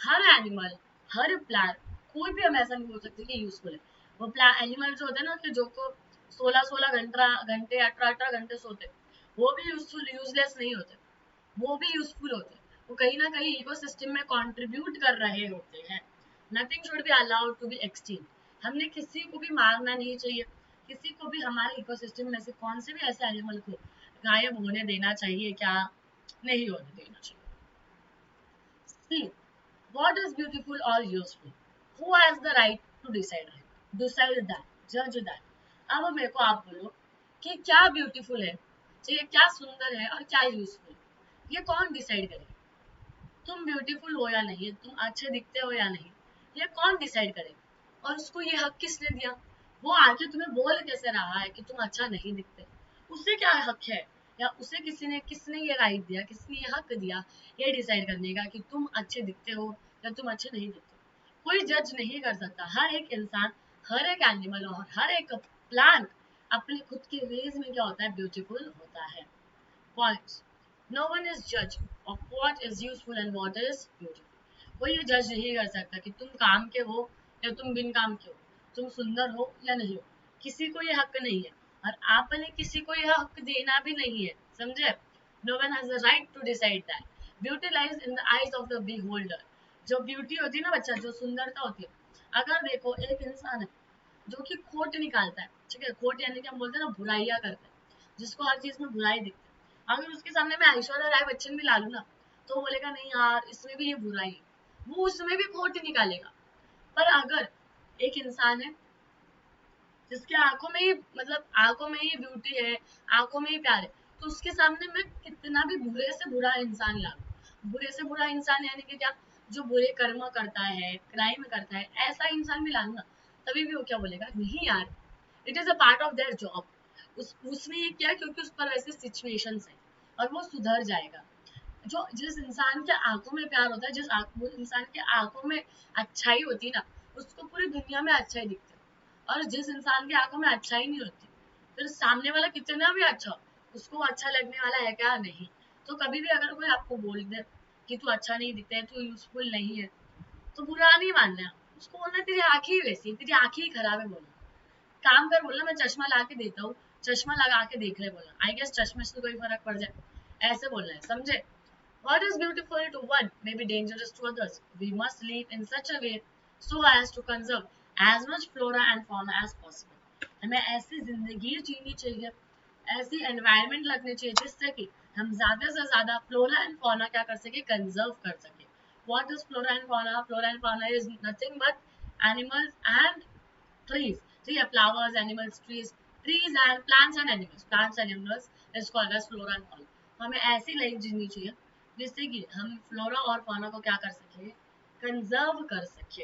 Her animal, her plant, कोई भी हम ऐसा नहीं बोल सकते कि यूजफुल है। वो प्लांट एनिमल जो होते हैं ना कि जो को 16-16 घंटे 18-18 घंटे सोते, वो भी यूजफुल यूजलेस नहीं होते, वो भी यूजफुल होते हैं। वो कहीं ना कहीं इकोसिस्टम में कंट्रीब्यूट कर रहे होते हैं। Nothing should be allowed to be extinct. हमने किसी को भी मारना नहीं चाहिए, किसी को भी हमारे इकोसिस्टम में से कौन से भी ऐसे एनिमल को गायब होने देना चाहिए क्या? नहीं होने देना चाहिए। See, what is beautiful or useful? Who has the right to decide it? Decide that, judge that। अब मेरे को आप बोलो कि क्या ब्यूटीफुल है, चाहिए क्या सुंदर है और क्या यूजफुल। ये कौन डिसाइड करेगा तुम ब्यूटीफुल हो या नहीं, तुम अच्छे दिखते हो या नहीं, ये कौन डिसाइड करेगा? और उसको ये हक किसने दिया? वो आके तुम्हें बोल कैसे रहा है कि तुम अच्छा नहीं दिखते? उससे क्या हक है? या उसे किसने ये राइट दिया, किसने ये हक दिया ये डिसाइड करने का कि तुम अच्छे दिखते हो या तुम अच्छे नहीं दिखते? कोई जज नहीं कर सकता। हर एक इंसान, हर एक एनिमल और हर एक प्लांट अपने खुद के वेज में क्या होता है, ब्यूटीफुल होता है। Points. No one is judged of what is useful and what is beautiful. कोई ये जज नहीं कर सकता कि तुम काम के हो या तुम बिन काम के हो, तुम सुंदर हो या नहीं हो। किसी को ये हक नहीं है और आपने किसी को ये हक देना भी नहीं है, समझे? No one has the right to decide that. Beauty lies in the eyes of the beholder. जो ब्यूटी होती है ना बच्चा, जो सुंदरता होती है, अगर देखो एक इंसान है जो कि खोट निकालता है, ठीक है, खोट यानी कि हम बोलते हैं ना बुराइयां करता है, जिसको हर चीज में बुराई दिखती है, अगर उसके सामने मैं ऐश्वर्या राय बच्चन भी ला लूं ना, तो वो बोलेगा नहीं यार इसमें भी ये बुराई है, वो उसमें भी खोट निकालेगा। पर अगर एक इंसान है जिसके आंखों में ही, मतलब आंखों में ही ब्यूटी है, आंखों में ही प्यार है, तो उसके सामने मैं कितना भी बुरे से बुरा इंसान ला लूं, बुरे से बुरा इंसान यानी कि क्या, जो बुरे कर्म करता है, क्राइम करता है, ऐसा इंसान भी ला लूं ना, तभी भी वो क्या बोलेगा, नहीं यार, it is a part of their job, उसने ये किया क्योंकि उस पर वैसे सिचुएशंस है और वो सुधर जाएगा। जो जिस इंसान के आंखों में प्यार होता है, वो इंसान के आंखों में अच्छाई होती है ना, उसको पूरी दुनिया में अच्छाई दिखती है। और जिस इंसान की आंखों में अच्छाई नहीं होती, फिर सामने वाला कितना भी अच्छा हो, उसको अच्छा लगने वाला है क्या? नहीं। तो कभी भी अगर कोई आपको बोल दे कि तू अच्छा नहीं दिखता है, तू यूजफुल नहीं है, तो बुरा नहीं मानना है, उसको बोलना तेरी आंखें ही वैसी है, तेरी आंखें ही खराब है बोलना। काम कर बोलना, मैं चश्मा ला के देता हूँ, चश्मा लगा के देख ले बोलना, आई गेस चश्मे से तो कोई फर्क पड़ जाए, ऐसे बोलना है, समझे? What is beautiful to one may be dangerous to others. We must live in such a way so as to conserve as much flora and fauna as possible. हमें ऐसी जिंदगी जीनी चाहिए, ऐसी एनवायरनमेंट लगनी चाहिए जिससे कि हम ज्यादा से ज्यादा फ्लोरा एंड फौना क्या कर सके, कंजर्व कर सके। What is flora and fauna? Flora and fauna is nothing but animals and trees. So yeah, flowers, animals, trees and plants and animals. Plants and animals is called as flora and fauna. हमें ऐसी life जीनी चाहिए जिससे कि हम flora और फाना को क्या कर सके, कंजर्व कर सके।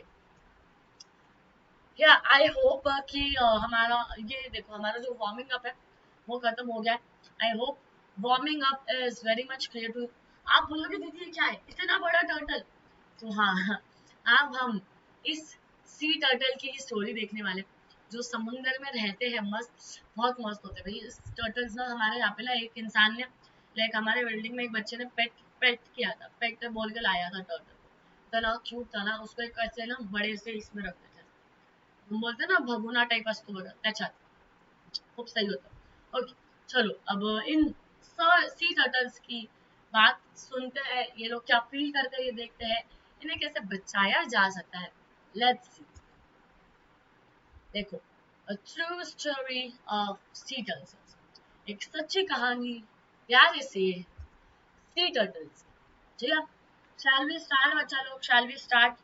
या आई होप कि हमारा ये देखो, हमारा जो वार्मिंग अप है वो खत्म हो गया है। I hope warming up is very much clear too. आप बोलोगे दीदी ये क्या है, इतना बड़ा टर्टल? तो हाँ, अब हम इस सी टर्टल की स्टोरी देखने वाले, जो समुंदर में रहते हैं, मस्त, बहुत मस्त होते हैं भाई इस टर्टल्स ना। हमारे यहाँ पे ना एक इंसान ने, लाइक हमारे बिल्डिंग में एक बच्चे ने पेट पेट किया था, पेट बोल के लाया था टर्टल, इतना क्यूट था ना, उसको एक ऐसे ना बड़े से इसमें रखते थे, हम बोलते हैं ना भगुना टाइप असतो बघा त्याच्यात, खूप सही होता। ओके, चलो अब इन सी टर्टल्स की बात सुनते हैं, ये लोग क्या फील करते हैं, ये देखते हैं, इन्हें कैसे बचाया जा सकता है। Let's see. देखो, a true story of sea turtles, एक सच्ची कहानी प्यारे से सी टर्टल्स। ठीक है, शैल वी स्टार्ट बच्चा लोग, शैल वी स्टार्ट?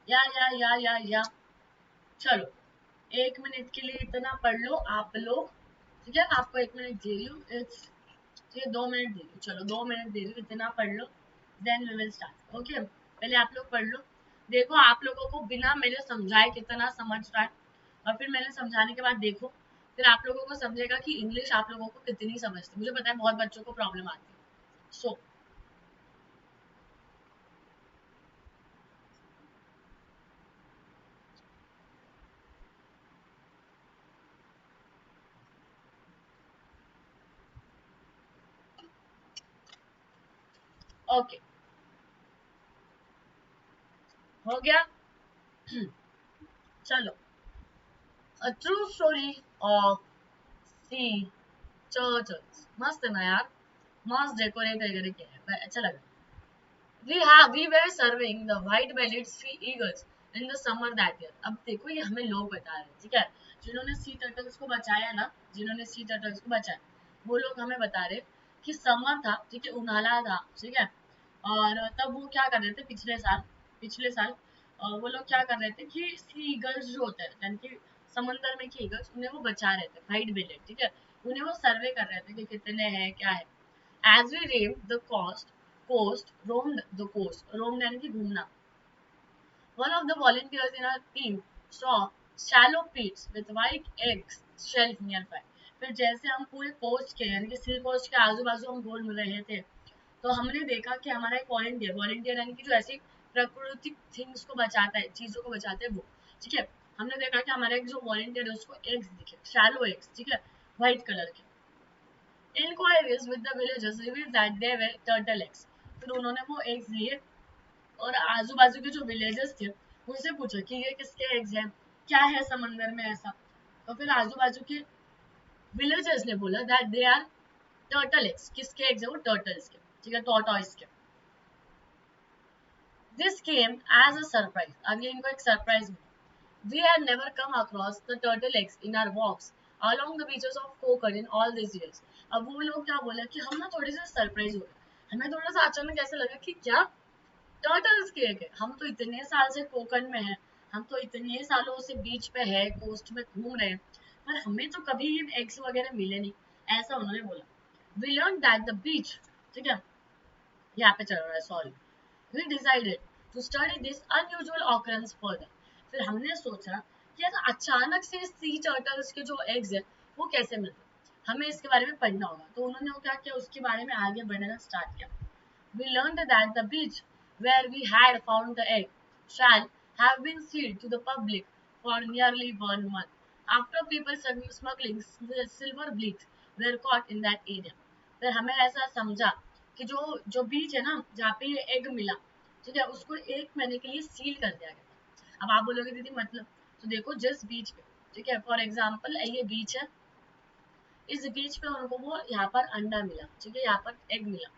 या चलो, 1 मिनट के लिए इतना पढ़ लो आप लोग, ठीक है, आपको 1 मिनट दे रही हूँ, इट्स, ठीक है, 2 मिनट दे रही हूँ, चलो 2 मिनट दे रही हूँ, इतना पढ़ लो, then we will start. Okay, पहले आप लोग पढ़ लो। देखो आप लोगों को बिना मेरे समझाए कितना समझ रहा है, और फिर मैंने समझाने के बाद देखो, फिर आप लोगों को समझेगा कि इंग्लिश आप लोगों को कितनी समझती है। मुझे पता है बहुत बच्चों को प्रॉब्लम आती है। सो ओके, हो गया? चलो, अ true story of sea turtles. मस्त है ना यार, मस्त डेकोरेट वगैरह किया है, अच्छा लगा। We were serving the white-bellied sea eagles in the summer that year. अब देखो ये हमें लोग बता रहे हैं, ठीक है, जिन्होंने सी टर्टल्स को बचाया ना, जिन्होंने सी टर्टल्स को बचाया, वो लोग हमें बता रहे कि समर था, ठीक है, उनाला था, ठीक है, और तब वो क्या कर रहे थे पिछले साल वो लोग क्या कर रहे थे कि सी ईगल्स जो होते हैं, यानी कि समंदर में के ईगल्स, उन्हें वो बचा रहे थे, व्हाइट बेलेट, ठीक है, उन्हें वो सर्वे कर रहे थे कि कितने हैं क्या है। As we roamed the roamed यानी कि घूमना. One of the volunteers in our team saw shallow pits with white eggs shells nearby. फिर जैसे हम पूरे कोस्ट के यानी कि सी कोस्ट के आजू बाजू हम घूम रहे थे, तो हमने देखा कि हमारा एक वॉलंटियर यानी कि जो ऐसी प्राकृतिक थिंग्स को बचाता है, चीजों को बचाता है वो, ठीक है. हमने देखा कि हमारा एक जो वॉलंटियर है उसको एग्स दिखे, शैलो एग्स, ठीक है, व्हाइट कलर के. Inquiries with the villagers revealed that they were turtle eggs. फिर उन्होंने वो एग्स लिए और आजू बाजू के जो विलेजेस थे उनसे पूछा कि ये किसके एग्स हैं, क्या है समंदर में ऐसा. तो फिर आजू बाजू के विलेजर्स ने बोला that they are turtle eggs. किसके एग्स है वो, टर्टल्स के, ठीक है, टॉर्टॉइस के. This came as a surprise. अभी इनको एक सरप्राइज मिला. We had never come across the turtle eggs in our walks along the beaches of Konkan in all these years. अब वो लोग क्या बोला कि हम ना थोड़े से सरप्राइज हो गए. हमें थोड़ा सा अचानक ऐसा लगा कि क्या टर्टल्स के एग है. हम तो इतने साल से कोकन में हैं, हम तो इतने सालों से बीच पे है, कोस्ट में घूम रहे हैं, पर हमें तो कभी ये एग्स वगैरह मिले नहीं, ऐसा उन्होंने बोला. We learned that the beach, ठीक है, यहाँ पे चल रहा है, sorry. We decided to study this unusual occurrence further. फिर हमने सोचा कि यार अचानक से सी टर्टल्स के जो एग्स है वो कैसे मिलते, हमें इसके बारे में पढ़ना होगा. तो उन्होंने वो क्या किया, उसके बारे में आगे बढ़ना स्टार्ट किया. We learned that the beach where we had found the egg shall have been sealed to the public for nearly 1 month after people smuggling silver bleaks were caught in that area. फिर हमें ऐसा समझा कि जो जो बीच है ना जहाँ पे ये एग मिला, ठीक है, उसको 1 महीने के लिए सील कर दिया गया था. अब आप बोलोगे दीदी मतलब, तो देखो जिस बीच पे, ठीक है, फॉर एग्जाम्पल ये बीच है, इस बीच पे उनको वो यहाँ पर अंडा मिला, ठीक है, यहाँ पर एग मिला.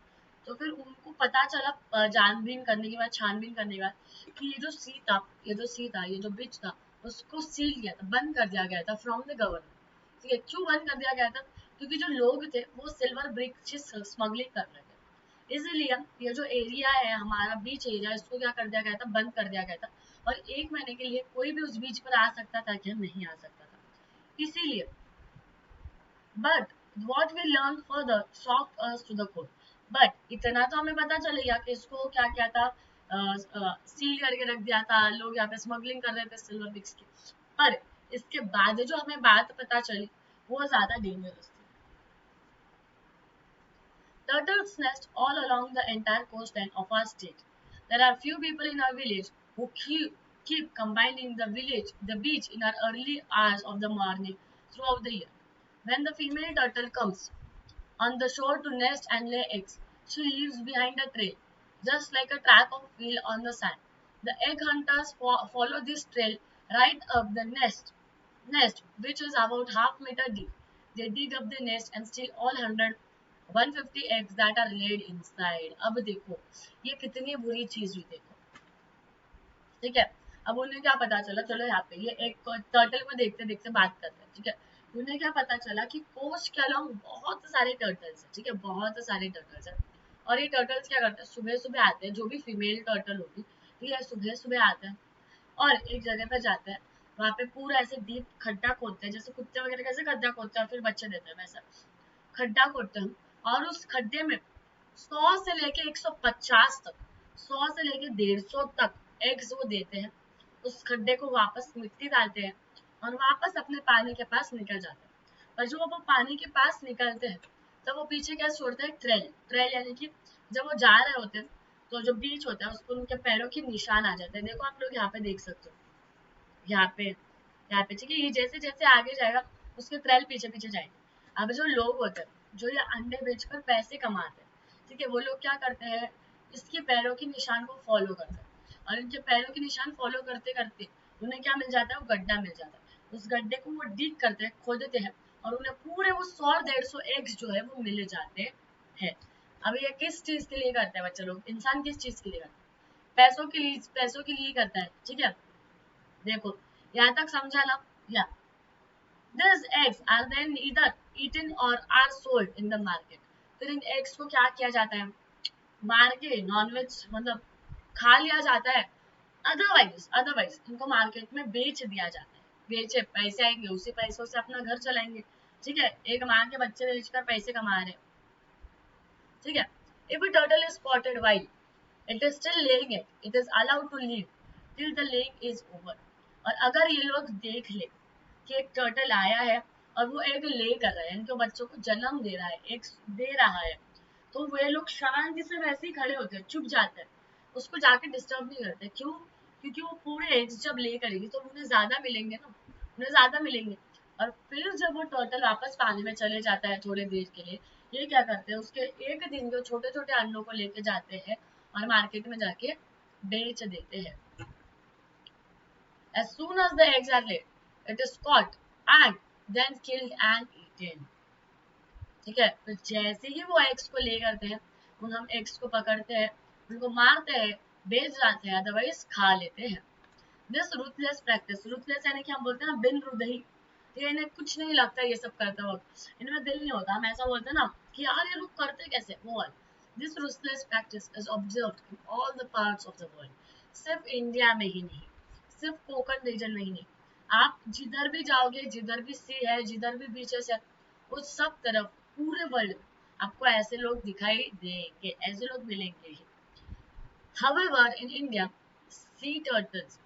तो फिर उनको पता चला जानबीन करने के बाद, छानबीन करने के बाद, कि ये जो बीच था उसको सील किया था, बंद कर दिया गया था फ्रॉम द गवर्नमेंट. ठीक है, क्यों बंद कर दिया गया था, क्योंकि जो लोग थे वो सिल्वर ब्रिक स्मगलिंग कर रहे थे. इसीलिए ये जो एरिया है हमारा बीच एरिया, इसको क्या कर दिया गया था, बंद कर दिया गया था. और 1 महीने के लिए कोई भी उस बीच पर आ सकता था कि नहीं आ सकता था, इसीलिए. But what we learned further shocked us to the core. But इतना तो हमें पता चल गया कि इसको क्या क्या था, सील करके रख दिया था, लोग यहाँ पे स्मगलिंग कर रहे थे सिल्वर बिक्स की. पर इसके बाद जो हमें बात पता चली वो ज्यादा डेंजरस थी. Turtles nest all along the entire coastline of our state. There are few people in our village who keep combining the beach in our early hours of the morning throughout the year. When the female turtle comes on the shore to nest and lay eggs, she leaves behind a trail, just like a track of wheel on the sand. The egg hunters follow this trail right up the nest, which is about half-meter deep. They dig up the nest and steal all 150 eggs that are laid inside. अब देखो ये कितनी बुरी चीज हुई, देखो, ठीक है. अब उन्हें क्या पता चला, चलो यहाँ पे ये एक टर्टल को देखते देखते बात करते हैं, ठीक है. उन्हें क्या पता चला कि कोस्ट के अलोंग बहुत सारे टर्टल्स हैं, ठीक है, बहुत सारे टर्टल्स हैं. और ये टर्टल्स क्या करते हैं, सुबह सुबह आते हैं, जो भी फीमेल टर्टल होगी, ठीक है, सुबह सुबह आते हैं और एक जगह पर जाते हैं. वहां पे पूरा ऐसे डीप खड्डा खोदते हैं, जैसे कुत्ते वगैरह कैसे खड्डा खोदते हैं फिर बच्चे देते हैं, वैसा खड्डा खोदते हैं. और उस खड्डे में 100 से लेके 150 तक, 100 से लेके 150 तक एग्स वो देते हैं. उस खड्डे को वापस मिट्टी डालते हैं और वापस अपने पानी के पास निकल जाते हैं. पर जब वो पानी के पास निकलते हैं तब वो पीछे क्या छोड़ते हैं, ट्रेल. ट्रेल यानी कि जब वो जा रहे होते हैं तो जो बीच होता है उस पर उनके पैरों के निशान आ जाते हैं. देखो आप लोग यहाँ पे देख सकते हो, यहाँ पे ठीक है, ये जैसे जैसे आगे जाएगा उसके ट्रेल पीछे पीछे जाएंगे. अब जो लोग होते हैं जो ये अंडे बेचकर पैसे कमाते हैं, ठीक है, वो लोग क्या करते हैं, इसके पैरों के निशान को फॉलो करते हैं. और इनके पैरों के निशान फॉलो करते करते उन्हें क्या मिल जाता है, वो गड्ढा मिल जाता है. उस गड्ढे को वो डिग करते हैं, खोदते हैं और उन्हें पूरे वो 100-150 एग्स जो है वो मिल जाते हैं. अब ये किस चीज के लिए करते हैं बच्चे लोग, इंसान किस चीज के लिए करते हैं, पैसों के लिए करता है, ठीक है. देखो यहाँ तक समझा ना, या these eggs are then either eaten or are sold in the market. फिर इन एग्स को क्या किया जाता है, मार के नॉनवेज मतलब खा लिया जाता है. अदरवाइज इनको मार्केट में बेच दिया जाता है. बेचे पैसे आएंगे, उसी पैसों से अपना घर चलाएंगे, ठीक है. एक माँ के बच्चे बेचकर पैसे कमा रहे हैं. ठीक है। If a turtle is spotted while it is still laying egg it is allowed to leave till the laying is over. और अगर ये लोग देख ले कि एक टर्टल आया है और वो एग ले कर रहा है, इनके बच्चों को जन्म दे रहा है, एग दे रहा है, तो वे लोग शांति से वैसे ही खड़े होते हैं, चुप जाते हैं, उसको जाके डिस्टर्ब नहीं करते। क्यों? क्योंकि वो पूरे एग्स जब ले करेगी तो उन्हें ज्यादा मिलेंगे ना, उन्हें ज्यादा मिलेंगे। और फिर जब वो टर्टल वापस पानी में चले जाता है थोड़ी देर के लिए, ये क्या करते हैं, उसके एक दिन के छोटे छोटे अंडों को लेके जाते हैं और मार्केट में जाके बेच देते हैं। As soon as the eggs are laid, it is caught and then killed and eaten. ठीक है, तो जैसे ही वो एग्स को ले करते हैं, उन हम एग्स को पकड़ते हैं, उनको मारते हैं, बेच जाते हैं, अदरवाइज खा लेते हैं। दिस रूथलेस प्रैक्टिस, रूथलेस यानी कि हम बोलते हैं ना बिन रुदही, ये इन्हें कुछ नहीं लगता ये सब करते वक्त, इनमें दिल नहीं होता। हम ऐसा बोलते हैं ना कि यार ये लोग करते कैसे, वो वाला। This ruthless practice is observed in all the parts of the world, सिर्फ इंडिया में ही नहीं, सिर्फ कोकन रीजन में ही नहीं, आप जिधर भी जाओगे, जिधर भी सी है, जिधर भी बीचेस है, उस सब तरफ पूरे वर्ल्ड में आपको ऐसे लोग दिखाई देंगे, ऐसे लोग मिलेंगे ही। However, in India, sea turtles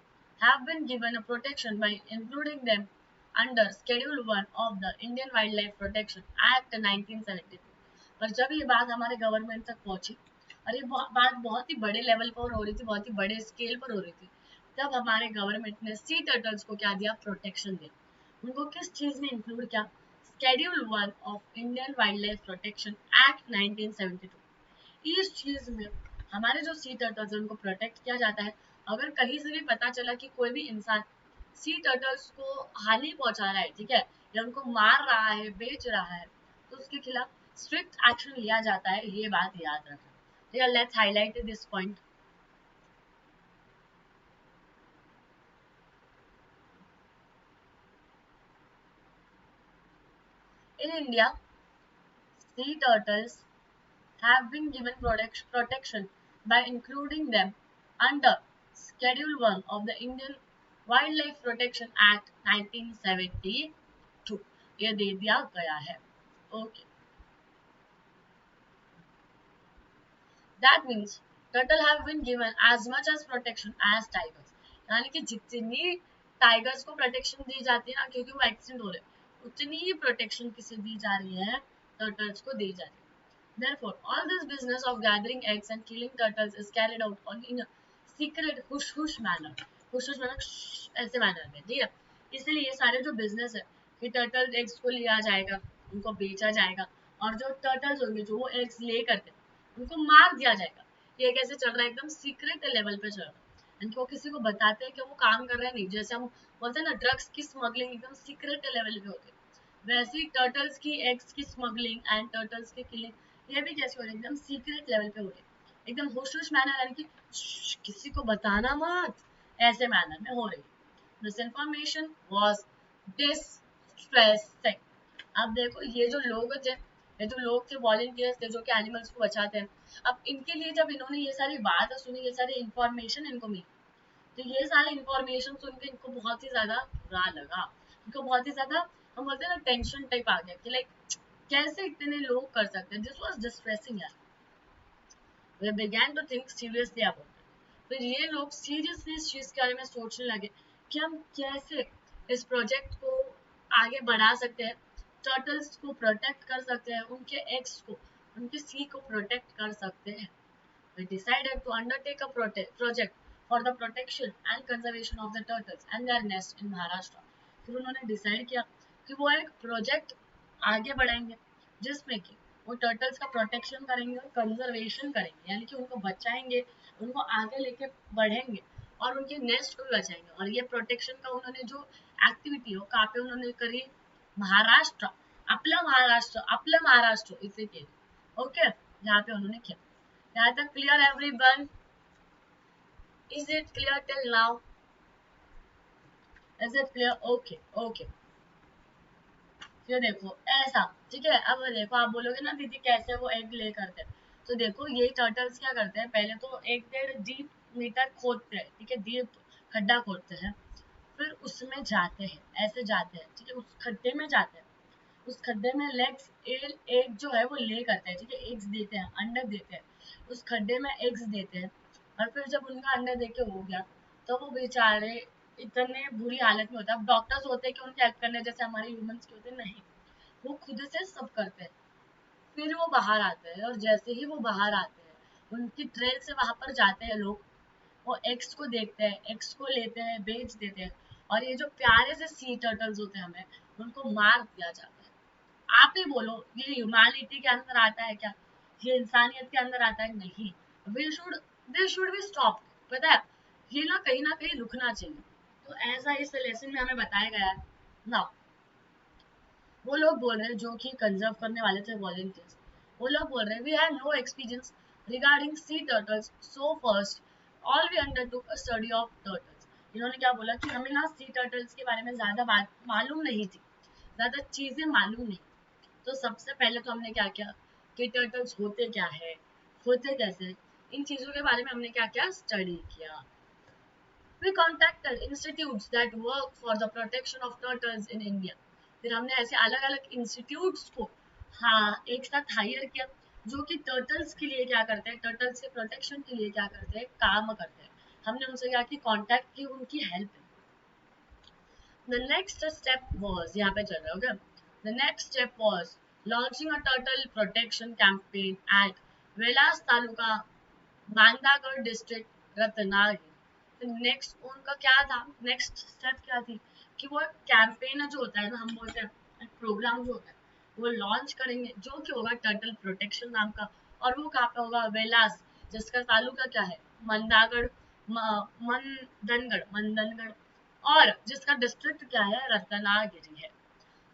have been given a protection by including them under Schedule 1 of the Indian Wildlife Protection Act 1972। पर जब ये बात हमारे गवर्नमेंट तक पहुंची और ये बात बहुत ही बड़े लेवल पर हो रही थी, बहुत ही बड़े स्केल पर हो रही थी, तब हमारे गवर्नमेंट ने सी टर्टल्स को क्या दिया, प्रोटेक्शन दिया। उनको किस चीज में इंक्लूड किया, schedule 1 of Indian wild life protection act 1972। इस चीज में हमारे जो सी टर्टल्स हैं उनको प्रोटेक्ट किया जाता है। अगर कहीं से भी पता चला कि कोई भी इंसान सी टर्टल्स को हानि पहुंचा रहा है, ठीक है, या उनको मार रहा है, बेच रहा है, तो उसके खिलाफ स्ट्रिक्ट एक्शन लिया जाता है, ये बात याद रखना। ठीक है, let's highlight this point. In India, sea turtles have been given protection by including them under Schedule 1 of the Indian Wildlife Protection Act 1972। ये दे दिया गया है। Okay. That means turtle have been given as much as protection as tigers। यानी कि जितनी tigers को protection दी जाती है ना, क्योंकि वो एक्सीडेंट हो रहे हैं, उतनी ही प्रोटेक्शन किसे दी जा रही है, टर्टल्स को दी जा रही है। Therefore, all this business of gathering eggs and killing turtles is carried out on in a secret hush hush manner। hush hush manner ऐसे manner में, ठीक है। इसलिए ये सारे जो बिजनेस है कि टर्टल एग्स को लिया जाएगा, उनको बेचा जाएगा, और जो टर्टल्स होंगे जो वो एग्स ले करते उनको मार दिया जाएगा। ये कैसे चल रहा है, एकदम सीक्रेट लेवल पे चल रहा है। इनको किसी को बताते हैं कि वो काम कर रहे हैं नहीं, जैसे हम बोलते हैं ना ड्रग्स की स्मगलिंग एकदम सीक्रेट लेवल पे होती है, वैसे ही टर्टल्स की एग्स की स्मगलिंग एंड टर्टल्स की किलिंग ये भी कैसे हो रही है, एकदम सीक्रेट लेवल पे हो रही है, एकदम होश होश मैनर, यानी कि किसी को बताना मत, ऐसे मैनर में हो रही है। This information was distressing. अब देखो ये जो लोग थे, ये जो लोग थे, वॉलंटियर्स थे जो कि एनिमल्स को बचाते हैं, अब इनके लिए जब इन्होंने ये सारी बात सुनी, ये सारी इंफॉर्मेशन इनको मिली, तो ये सारी इंफॉर्मेशन सुन के इनको बहुत ही ज्यादा बुरा लगा, इनको बहुत ही ज्यादा, हम बोलते हैं ना टेंशन टाइप आ गया कि लाइक कैसे इतने लोग कर सकते हैं। दिस वाज डिस्ट्रेसिंग यार। We began to think seriously about it. फिर ये लोग सीरियसली इस चीज के बारे में सोचने लगे कि हम कैसे इस प्रोजेक्ट को आगे बढ़ा सकते हैं, टर्टल्स को प्रोटेक्ट कर सकते हैं, उनके एग्स को, उनके सी को प्रोटेक्ट कर सकते हैं। We decided to undertake a project for the protection and conservation of the turtles and their nest in Maharashtra। फिर उन्होंने डिसाइड किया कि वो एक प्रोजेक्ट आगे बढ़ाएंगे जिसमें कि वो टर्टल्स का प्रोटेक्शन करेंगे और कंजर्वेशन करेंगे, यानी कि उनको बचाएंगे, उनको आगे लेके बढ़ेंगे और उनके नेस्ट को भी बचाएंगे। और ये प्रोटेक्शन का उन्होंने जो एक्टिविटी हो कहाँ पे उन्होंने करी, महाराष्ट्र, आपला महाराष्ट्र इसे के, ओके, यहाँ पे उन्होंने किया। यहाँ तक clear everyone? Is it clear till now? Is it clear? Okay okay. ये देखो ऐसा, ठीक है। अब देखो आप बोलोगे ना दीदी कैसे वो एग ले करते हैं, तो देखो ये टर्टल्स क्या करते हैं, पहले तो 1-1.5 मीटर खोदते हैं, ठीक है, डीप खड्डा खोदते हैं, फिर उसमें जाते हैं, ऐसे जाते हैं, ठीक है, उस खड्डे में जाते हैं, उस खड्डे में लेग्स एग जो है वो ले करते हैं, ठीक है, एग्स देते हैं, अंडे देते हैं, उस खड्डे में एग्स देते हैं। और फिर जब उनका अंडा देके हो गया तो वो बेचारे इतने बुरी हालत में होता है। अब डॉक्टर्स होते हैं कि उनकी हेल्प करने जैसे हमारे ह्यूमंस के होते हैं, नहीं, वो खुद से सब करते हैं। फिर वो बाहर आते हैं और जैसे ही वो बाहर आते हैं उनकी ट्रेल से वहां पर जाते हैं लोग, वो एग्स को देखते हैं, एग्स को लेते हैं, बेच देते हैं, और ये जो प्यारे से सी टर्टल्स होते हैं हमें उनको मार दिया जाता है। आप ही बोलो ये ह्यूमैनिटी के अंदर आता है क्या? ये इंसानियत के अंदर आता है? नहीं। We should they should be stop. पता है, ये ना कहीं रुकना चाहिए। तो ऐसा इस लेसन में हमें बताया गया है ना। वो लोग बोल रहे हैं जो कि कंजर्व करने वाले थे वॉलंटियर्स, वो लोग बोल रहे हैं we have no experience regarding sea turtles, so first all we undertook a study of turtles. इन्होंने क्या बोला कि हमें ना सी टर्टल्स के बारे में ज्यादा बात मालूम नहीं थी, ज्यादा चीजें मालूम नहीं। तो सबसे पहले तो हमने क्या किया कि टर्टल्स होते क्या है, होते कैसे, इन चीजों के बारे में हमने क्या किया, स्टडी किया। We contacted institutes that work for the protection of turtles in India. फिर हमने ऐसे अलग अलग इंस्टीट्यूट्स को हाँ एक साथ हायर किया जो कि टर्टल्स के लिए क्या करते हैं, टर्टल्स के प्रोटेक्शन के लिए क्या करते हैं, काम करते हैं। हमने उनसे क्या की, कांटेक्ट की, उनकी help. The next step was यहाँ पे चल रहा है, okay? The next step was launching a turtle protection campaign at Velas taluka, Bandagarh district, Ratnagiri. तो नेक्स्ट उनका क्या था, नेक्स्ट स्टेप क्या थी कि वो कैंपेन जो होता है ना, हम बोलते हैं प्रोग्राम जो होता है, वो लॉन्च करेंगे जो कि होगा टर्टल प्रोटेक्शन नाम का। और वो कहाँ पे होगा, वेलास, जिसका तालुका क्या है, मंदागढ़, मंदनगढ़, और जिसका डिस्ट्रिक्ट क्या है, रत्नागिरी है।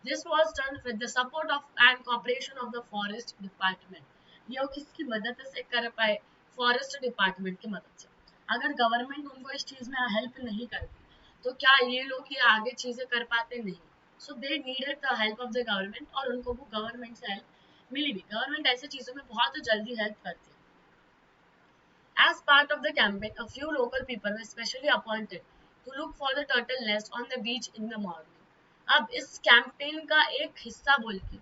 This was done with the support of and cooperation of the forest department. ये वो किसकी मदद से कर पाए, फॉरेस्ट डिपार्टमेंट की मदद से। अगर गवर्नमेंट उनको इस चीज में हेल्प नहीं करती तो क्या ये लोग ये आगे चीजें कर पाते, नहीं। So they needed the help of the government, और उनको वो गवर्नमेंट से हेल्प मिली भी। गवर्नमेंट ऐसी चीजों में बहुत जल्दी हेल्प करती है। As part of the campaign, a few local people were specially appointed to look for the turtle nest on the beach in the morning. अब इस कैंपेन का एक हिस्सा बोल के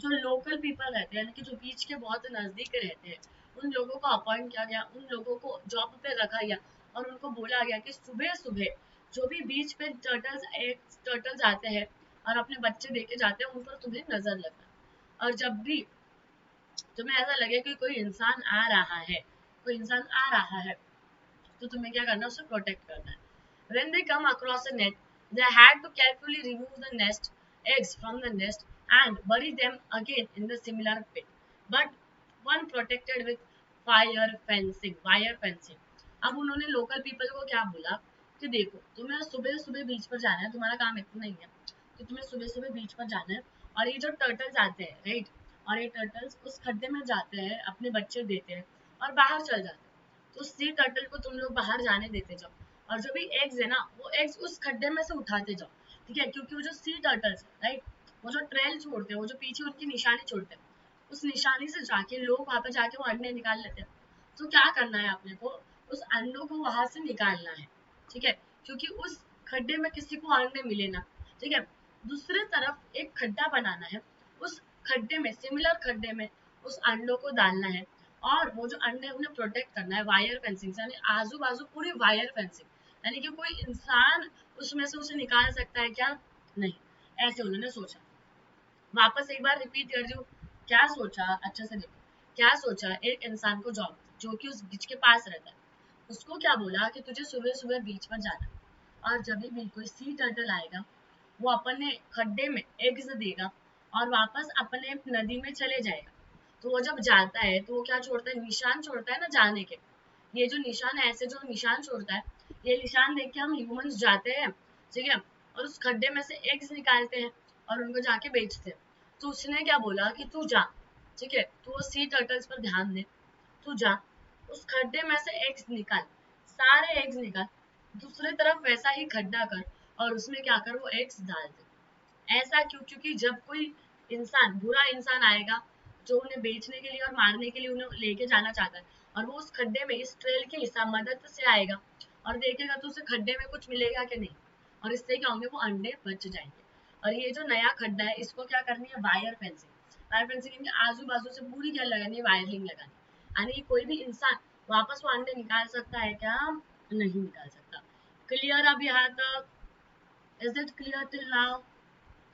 जो लोकल पीपल रहते हैं, यानी कि जो बीच के बहुत नजदीक रहते हैं, उन लोगों को अपॉइंट किया गया, उन लोगों को जॉब पे रखा गया, और उनको बोला गया कि सुबह सुबह जो भी बीच पे टर्टल्स आते हैं और अपने बच्चे देके जाते हैं, उन पर तुम्हें नजर रखना। और जब भी तुम्हें ऐसा लगे कि कोई इंसान आ रहा है, कोई इंसान आ रहा है, तो तुम्हें क्या करना है, उसे प्रोटेक्ट करना है। When they come across a net, they had to carefully remove the nest eggs from the nest and bury them again in the similar pit, but one protected with wire fencing. अब उन्होंने local people को क्या बोला कि देखो, तुम्हें सुबह सुबह बीच पर जाना है, तुम्हारा काम इतना ही है कि तुम्हें सुबह सुबह बीच पर जाना है, और ये जो टर्टल्स आते हैं, राइट, और ये टर्टल्स उस खड्डे में जाते हैं, अपने बच्चे देते हैं और बाहर चल जाते हैं। तो सी टर्टल को तुम लोग बाहर जाने देते जाओ, और जो भी एग्स है ना, वो एग्स उस खड्डे में से उठाते जाओ, ठीक है, क्योंकि वो जो सी टर्टल्स है, राइट, वो जो ट्रेल छोड़ते हैं, वो जो पीछे उनकी निशानी छोड़ते हैं, उस निशानी से जाके लोग वहां पर जाके वो अंडे निकाल लेते हैं। तो क्या करना है आपने को, उस अंडों को वहां से निकालना है, ठीक है, क्योंकि उस खड्डे में किसी को अंडे मिले ना, ठीक है। दूसरी तरफ एक खड्डा बनाना है, उस खड्डे में, सिमिलर खड्डे में उस अंडों को डालना है, और वो जो अंडे उन्हें प्रोटेक्ट करना है वायर फेंसिंग से, यानी आजू बाजू पूरी वायर फेंसिंग, यानी कि कोई इंसान उसमें से उसे निकाल सकता है क्या, नहीं। ऐसे उन्होंने सोचा। वापस एक बार रिपीट कर रही हूँ, क्या सोचा, अच्छे से देखो, क्या सोचा, एक इंसान को जॉब जो कि उस बीच के पास रहता है, उसको क्या बोला कि तुझे सुबह सुबह बीच पर जाना है, और जब भी कोई सी टर्टल आएगा वो अपने खड्डे में एग्स देगा और वापस अपने नदी में चले जाएगा। तो वो जब जाता है तो वो क्या छोड़ता है, निशान छोड़ता है ना जाने के। ये जो निशान है, ऐसे जो निशान छोड़ता है, ये निशान देख के हम ह्यूमंस जाते हैं, ठीक है, और उस खड्डे में से एग्स निकालते हैं और उनको जाके बेचते हैं। तो उसने क्या बोला कि तू जा, ठीक है, तू वो सी टर्टल्स पर ध्यान दे, तू जा, उस खड्डे में से एग्स निकाल, सारे एग्स निकाल, दूसरी तरफ वैसा ही खड्डा कर और उसमें क्या कर, वो एग्स डाल दे। ऐसा क्यों, क्योंकि जब कोई इंसान, बुरा इंसान आएगा जो उन्हें बेचने के लिए और मारने के लिए उन्हें लेके जाना चाहता है, और वो उस खड्डे में इस ट्रेल की मदद से आएगा और देखेगा तो उसे खड्डे में कुछ मिलेगा कि नहीं, और इससे क्या होंगे, वो अंडे बच जाएंगे। और ये जो नया खड्डा है इसको क्या करनी है, वायर फेंसिंग। वायर फेंसिंग इनके आजू बाजू से पूरी क्या लगानी है, वायरिंग लगानी है। यानी कोई भी इंसान वापस वो अंडे निकाल सकता है क्या, नहीं निकाल सकता। क्लियर अब यहाँ तक, is it clear till now?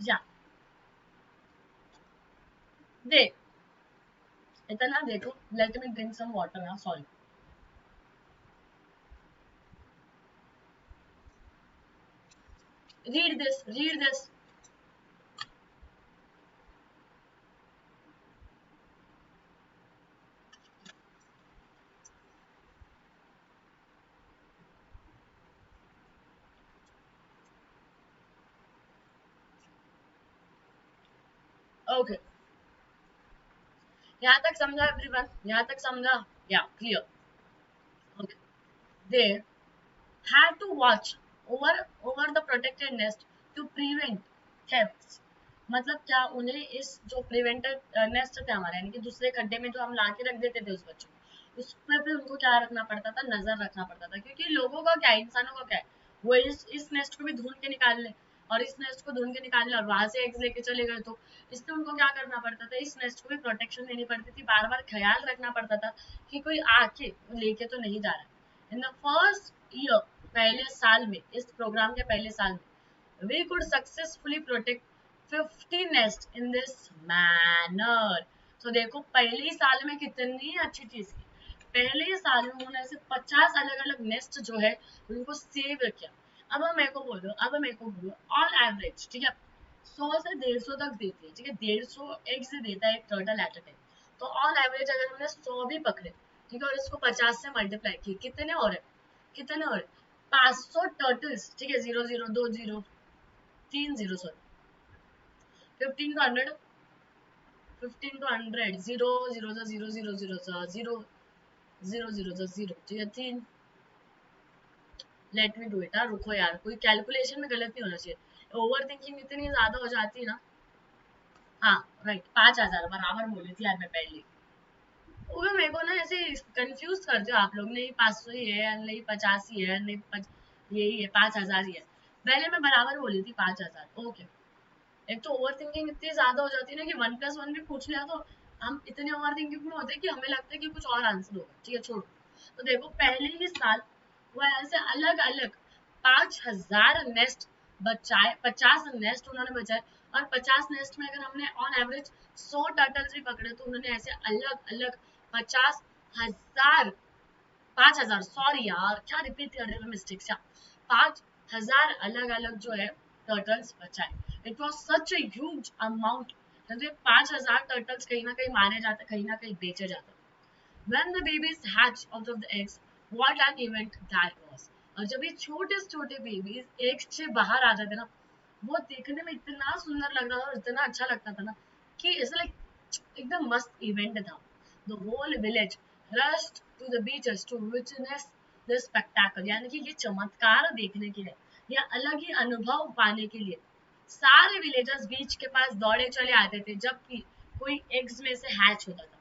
या देख, इतना देखो, let me drink some water ना, sorry. Read this, read this. Okay, यहाँ तक समझा एवरीवन, यहाँ तक समझा? या clear? Okay, they had to watch over the protected nest to prevent thefts। मतलब क्या, उन्हें इस जो प्रिवेंटेड नेस्ट थे हमारे, यानी कि दूसरे खड्डे में जो हम ला के रख देते थे उस बच्चों को, उस पर भी उनको क्या रखना पड़ता था, नजर रखना पड़ता था। क्योंकि लोगों का क्या है, इंसानों का क्या है, वो इस नेस्ट को भी ढूंढ के निकाल ले, और इस नेस्ट को ढूंढ के निकाल ले और वहां से एग्स लेके चले गए, तो इसलिए उनको क्या करना पड़ता था, इस नेस्ट को भी प्रोटेक्शन देनी पड़ती थी, बार बार ख्याल रखना पड़ता था कि कोई आके लेके तो नहीं जा रहा। इन द फर्स्ट ईयर, पहले साल में, इस प्रोग्राम के पहले साल में, we could successfully protect 50 nests in this manner। तो देखो पहले ही साल में कितनी अच्छी चीज की, पहले ही साल में उन्होंने ऐसे 50 अलग अलग नेस्ट जो है उनको सेव किया। अब हम मेरे को बोलो, ऑन एवरेज, ठीक है, 100 से 150 तक देती है, ठीक है, 150 एग्स देता है एक टर्टल एट अ टाइम। तो ऑन एवरेज अगर हमने 100 भी पकड़े, ठीक है, और इसको 50 से मल्टीप्लाई किए, कितने हो रहे, कितने हो रहे, 500 टर्टल्स, ठीक है, 0 0 2 0 3 0, सॉरी, 15 to 100, 15 to 100, 0 0 0 0 0 0 0 0 0 0 ठीक है, 3। लेट मी डू इट, रुको यार, कोई कैलकुलेशन में गलत नहीं होना चाहिए, ओवर थिंकिंग इतनी ज्यादा हो जाती है ना। हाँ राइट, 5,000 बराबर बोली थी यार मैं पहले। वो मेरे को ना ऐसे कंफ्यूज करते हो आप लोग, नहीं 500 ही है, नहीं 50 ही है, नहीं यही है, 5,000 ही है। पहले मैं बराबर बोली थी 5,000। ओके, एक तो ओवर थिंकिंग इतनी ज्यादा हो जाती है ना कि 1+1 भी पूछ लिया तो हम इतने ओवर थिंकिंग में होते हैं कि हमें लगता है कि कुछ और आंसर होगा, ठीक है, छोड़ो। तो देखो पहले ही साल वो ऐसे अलग अलग 5,000 नेस्ट बचाए, 50 नेस्ट उन्होंने बचाए। और 50 नेस्ट में अगर हमने ऑन एवरेज 100 टर्टल्स भी पकड़े, तो उन्होंने ऐसे अलग अलग 50,000, 5,000, सॉरी यार क्या रिपीट कर रहे हो मिस्टेक से, 5,000 अलग अलग जो है टर्टल्स बचाए। It was such a huge amount. 5,000 turtles कहीं ना कहीं मारे जाते, कहीं ना कहीं बेचे जाते। When the babies hatch out of the eggs, what an event that was। और जब ये छोटे छोटे बेबीज एग से बाहर आ जाते ना, वो देखने में इतना सुंदर लग रहा था और इतना अच्छा लगता था ना कि ऐसा लाइक एकदम मस्त इवेंट था। The whole village rushed to the beaches to witness the spectacle। यानी कि ये चमत्कार देखने के लिए या अलग ही अनुभव पाने के लिए सारे विलेजर्स बीच के पास दौड़े चले आते थे जब भी कोई एग्स में से हैच होता था।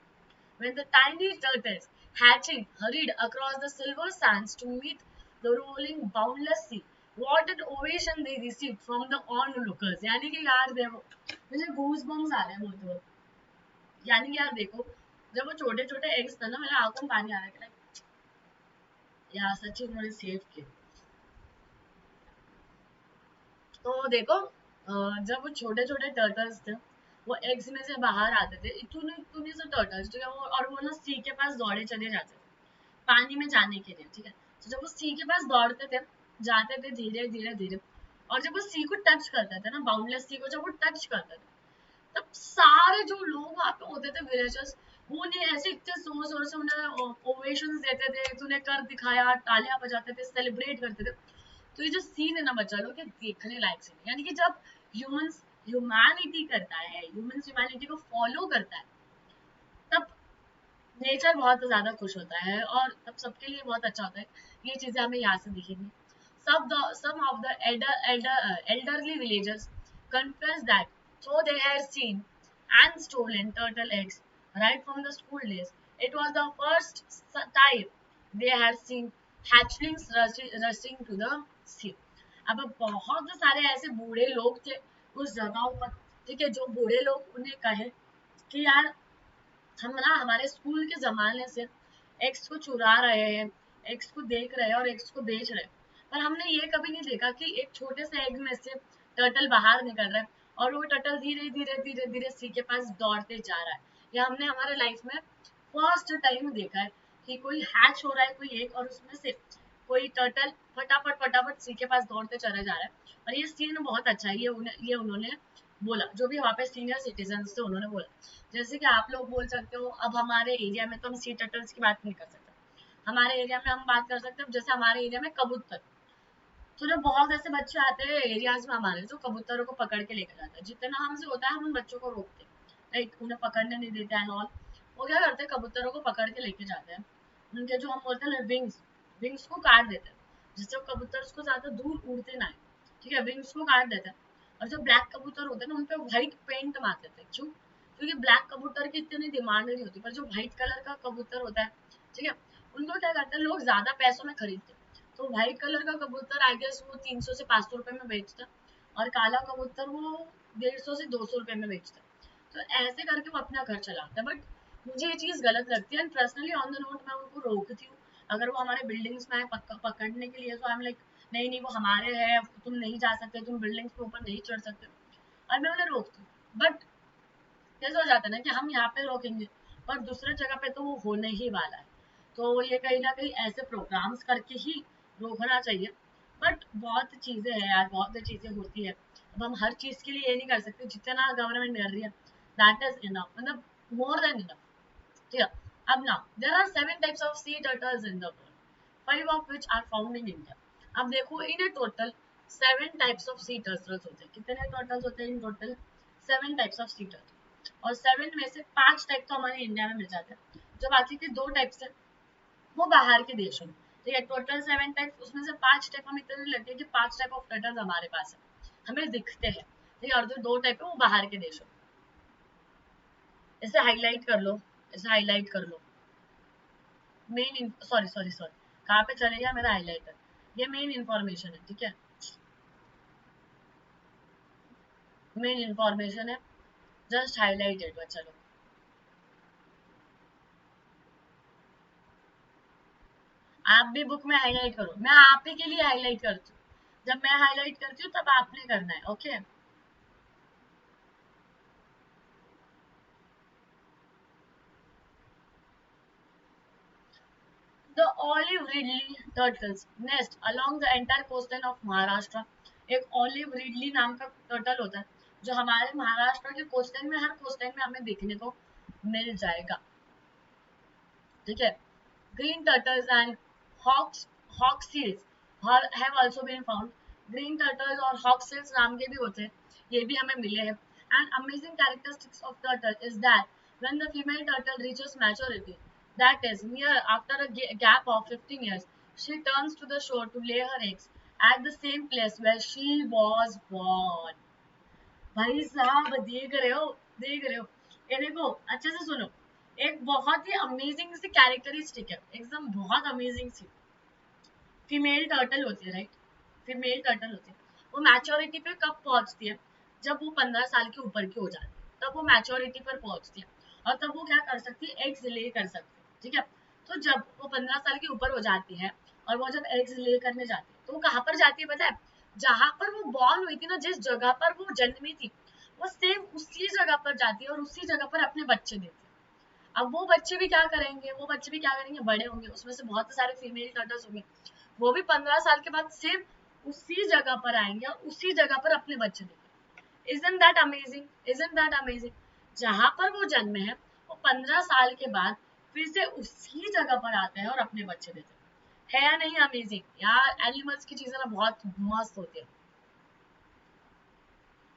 When the tiny turtles, hatching, hurried across the silver sands to meet the rolling, boundless sea, what an ovation they received from the onlookers। यानी कि यार देखो, मुझे गूज बम्स आ रहे हैं बोलते वक्त। यानी कि यार देखो, जब वो छोटे छोटे एग्स थे ना, मेरे आंखों में पानी आ रहा है यार, सच्ची उन्होंने सेव किया। तो देखो जब वो छोटे छोटे टर्टल्स थे, वो एग्स में से बाहर आते थे, इतने इतने से टर्टल्स, ठीक है, वो और वो ना सी के पास दौड़े चले जाते थे पानी में जाने के लिए, ठीक है। तो जब वो सी के पास दौड़ते थे, जाते थे धीरे धीरे धीरे, और जब वो सी को टच करते थे ना, बाउंडलेस सी को जब वो टच करते थे, तब सारे जो लोग वहाँ पे होते थे विलेजर्स, वो उन्हें ऐसे इतने जोर जोर से उन्हें ओवेशंस देते थे, तूने कर दिखाया, तालियां बजाते थे, सेलिब्रेट करते थे। तो ये जो सीन है ना बच्चा लोग, ये देखने लायक सीन है। यानी कि जब ह्यूमंस ह्यूमैनिटी करता है, ह्यूमंस ह्यूमैनिटी को फॉलो करता है, तब नेचर बहुत ज्यादा खुश होता है और तब सबके लिए बहुत अच्छा होता है। ये चीजें हमें यहाँ से दिखेंगी। Some of the elderly villagers confessed that though they had seen and stolen turtle eggs right from the school days, it was the first time they had seen hatchlings rushing to the sea। अब बहुत सारे ऐसे बूढ़े लोग थे उस जगहों पर, ठीक है, जो बूढ़े लोग उन्हें कहे कि यार हम ना हमारे स्कूल के जमाने से एक्स को चुरा रहे हैं, एक्स को देख रहे हैं और एक्स को बेच रहे हैं, पर हमने ये कभी नहीं देखा कि एक छोटे से एग में से टर्टल बाहर निकल रहा है और वो टर्टल धीरे धीरे धीरे धीरे सी के पास दौड़ते जा रहा है। ये हमने हमारे लाइफ में फर्स्ट टाइम देखा है कि कोई हैच हो रहा है कोई एक, और उसमें से कोई टर्टल फटाफट फटाफट सी के पास दौड़ते चला जा रहा है। और ये सीन बहुत अच्छा है, ये उन्होंने बोला, जो भी वहाँ पे सीनियर सिटीजन थे उन्होंने बोला। जैसे कि आप लोग बोल सकते हो अब हमारे एरिया में तो हम सी टर्टल्स की बात नहीं कर सकते, हमारे एरिया में हम बात कर सकते हैं जैसे हमारे एरिया में कबूतर। तो जब बहुत ऐसे बच्चे आते हैं एरियाज में हमारे जो कबूतरों को पकड़ के लेकर जाते हैं, जितना हमसे होता है हम उन बच्चों को रोकते हैं, लाइक उन्हें पकड़ने नहीं देते हैं ऑल। वो क्या करते हैं कबूतरों को पकड़ के लेके जाते हैं, उनके जो हम बोलते हैं विंग्स, विंग्स को काट देते हैं जिससे वो कबूतर उसको ज्यादा दूर उड़ते ना है, ठीक है, विंग्स को काट देते हैं। और जो ब्लैक कबूतर होते हैं ना उन पे व्हाइट पेंट मार देते हैं, क्यों? क्योंकि ब्लैक कबूतर की इतनी डिमांड नहीं होती, पर जो व्हाइट कलर का कबूतर होता है, ठीक है, उनको क्या करते हैं लोग ज्यादा पैसों में खरीदते हैं। तो व्हाइट कलर का कबूतर आई गेस वो 300 से 500 रुपए में बेचता, और काला कबूतर वो 150 से 200 रुपए में बेचता। तो ऐसे करके वो अपना घर चलाता है। बट मुझे ये चीज गलत लगती है and personally on the note मैं उनको रोकती हूँ। अगर वो हमारे बिल्डिंग्स में पकड़ने के लिए, तो आई एम लाइक नहीं नहीं वो हमारे है, तुम नहीं जा सकते, तुम बिल्डिंग्स के ऊपर नहीं चढ़ सकते, और मैं उन्हें रोकती हूँ। बट कैसे हो जाता है ना कि हम यहाँ पे रोकेंगे पर दूसरे जगह पे तो वो होने ही वाला है। तो ये कहीं ना कहीं ऐसे प्रोग्राम्स करके ही रोकना चाहिए। बट बहुत चीजें हैं यार, बहुत चीजें होती है, अब हम हर चीज के लिए ये नहीं कर सकते जितना गवर्नमेंट कर रही है, दैट इज इनफ, मतलब मोर देन इनफ। ठीक है, अब ना there are 7 types of sea turtles in the world, 5 of which are found in India। अब देखो in a total 7 types of sea turtles होते हैं। कितने टर्टल्स होते हैं in total? 7 types of sea turtle, और 7 में से 5 टाइप तो हमारे इंडिया में मिल जाते हैं, जो बाकी के 2 टाइप्स है वो बाहर के देशों में। ठीक है, टोटल 7 टाइप्स, उसमें से 5 टाइप हम इतने लेते हैं कि 5 टाइप ऑफ टर्टल्स हमारे पास है, हमें दिखते हैं। ठीक है, और जो 2 टाइप है वो बाहर के देशों में। इसे हाईलाइट कर लो, इसे हाईलाइट कर लो। मेन सॉरी सॉरी सॉरी, कहाँ पे चले गया मेरा हाईलाइटर? ये मेन इंफॉर्मेशन है, ठीक है, मेन इंफॉर्मेशन है, जस्ट हाईलाइटेड बच्चा लोग। आप भी बुक में हाईलाइट करो, मैं आप ही के लिए हाईलाइट करती हूँ, जब मैं हाईलाइट करती हूँ तब आपने करना है, okay. The olive ridley turtles nest along the entire coastline of Maharashtra। एक ऑलिव रिडली नाम का टर्टल होता है जो हमारे महाराष्ट्र के कोस्टलाइन में, हर कोस्टलाइन में हमें देखने को मिल जाएगा, ठीक है। Green turtles and hawks hawk seals have also been found। Green turtles और हॉक सील्स नाम के भी होते हैं, ये भी हमें मिले हैं। And amazing characteristics of turtle is that when the female turtle reaches maturity, that is near after a gap of 15 years, she turns to the shore to lay her eggs at the same place where she was born। भाई साहब देख रहे हो, देख रहे हो, ये देखो अच्छे से सुनो। एक बहुत ही अमेजिंग सी कैरेक्टरिस्टिक है, एकदम बहुत अमेजिंग सी फीमेल टर्टल होती है, राइट? फीमेल टर्टल होती है, वो मैच्योरिटी पे कब पहुंचती है? जब वो 15 साल के ऊपर की हो जाती है तब वो मैच्योरिटी पर पहुंचती है, और तब वो क्या कर सकती है? एग्स ले कर सकती है, ठीक है। तो जब वो 15 साल की ऊपर हो जाती है और वो जब एग्स ले करने जाती है तो वो कहाँ पर जाती है पता है? जहां पर वो बॉर्न हुई थी ना, जिस जगह पर वो जन्मी थी, वो सेम उसी जगह पर जाती है और उसी जगह पर अपने बच्चे देती है। अब वो बच्चे भी क्या करेंगे, वो बच्चे भी क्या करेंगे, बड़े होंगे, उसमें से बहुत सारे फीमेल टर्टल्स होंगे, वो भी 15 साल के बाद सेम उसी जगह पर आएंगे और उसी जगह पर अपने बच्चे देंगे। Isn't that amazing, isn't that amazing? जहां पर वो जन्मे हैं वो 15 साल के बाद फिर से उसी जगह पर आते हैं और अपने बच्चे देते हैं। है या नहीं अमेजिंग यार? एनिमल्स की चीजें ना बहुत मस्त होती है।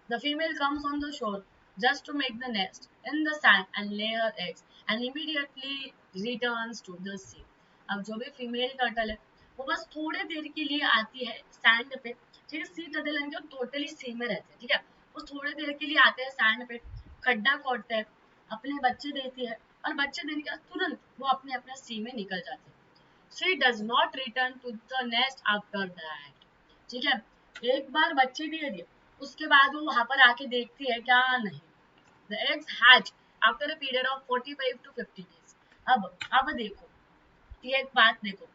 The female comes on the shore just to make the nest in the sand and lay her eggs and immediately returns to the sea। अब जो भी फीमेल टर्टल है वो बस थोड़े देर के लिए आती है सैंड पे, ठीक है। सी टर्टल जो टोटली सी में रहते हैं, ठीक है, वो थोड़े देर के लिए आते हैं सैंड पे, खड्डा खोदते हैं, अपने बच्चे देती है, और बच्चे देने के बाद तुरंत वो अपने अपने सी में निकल जाती है। She does not return to the nest after that, ठीक है। एक बार बच्चे दे दिए उसके बाद वो वहां पर आके देखती है क्या नहीं। The eggs hatch after a period of 45 to 50 days। अब देखो, ये एक बात देखो,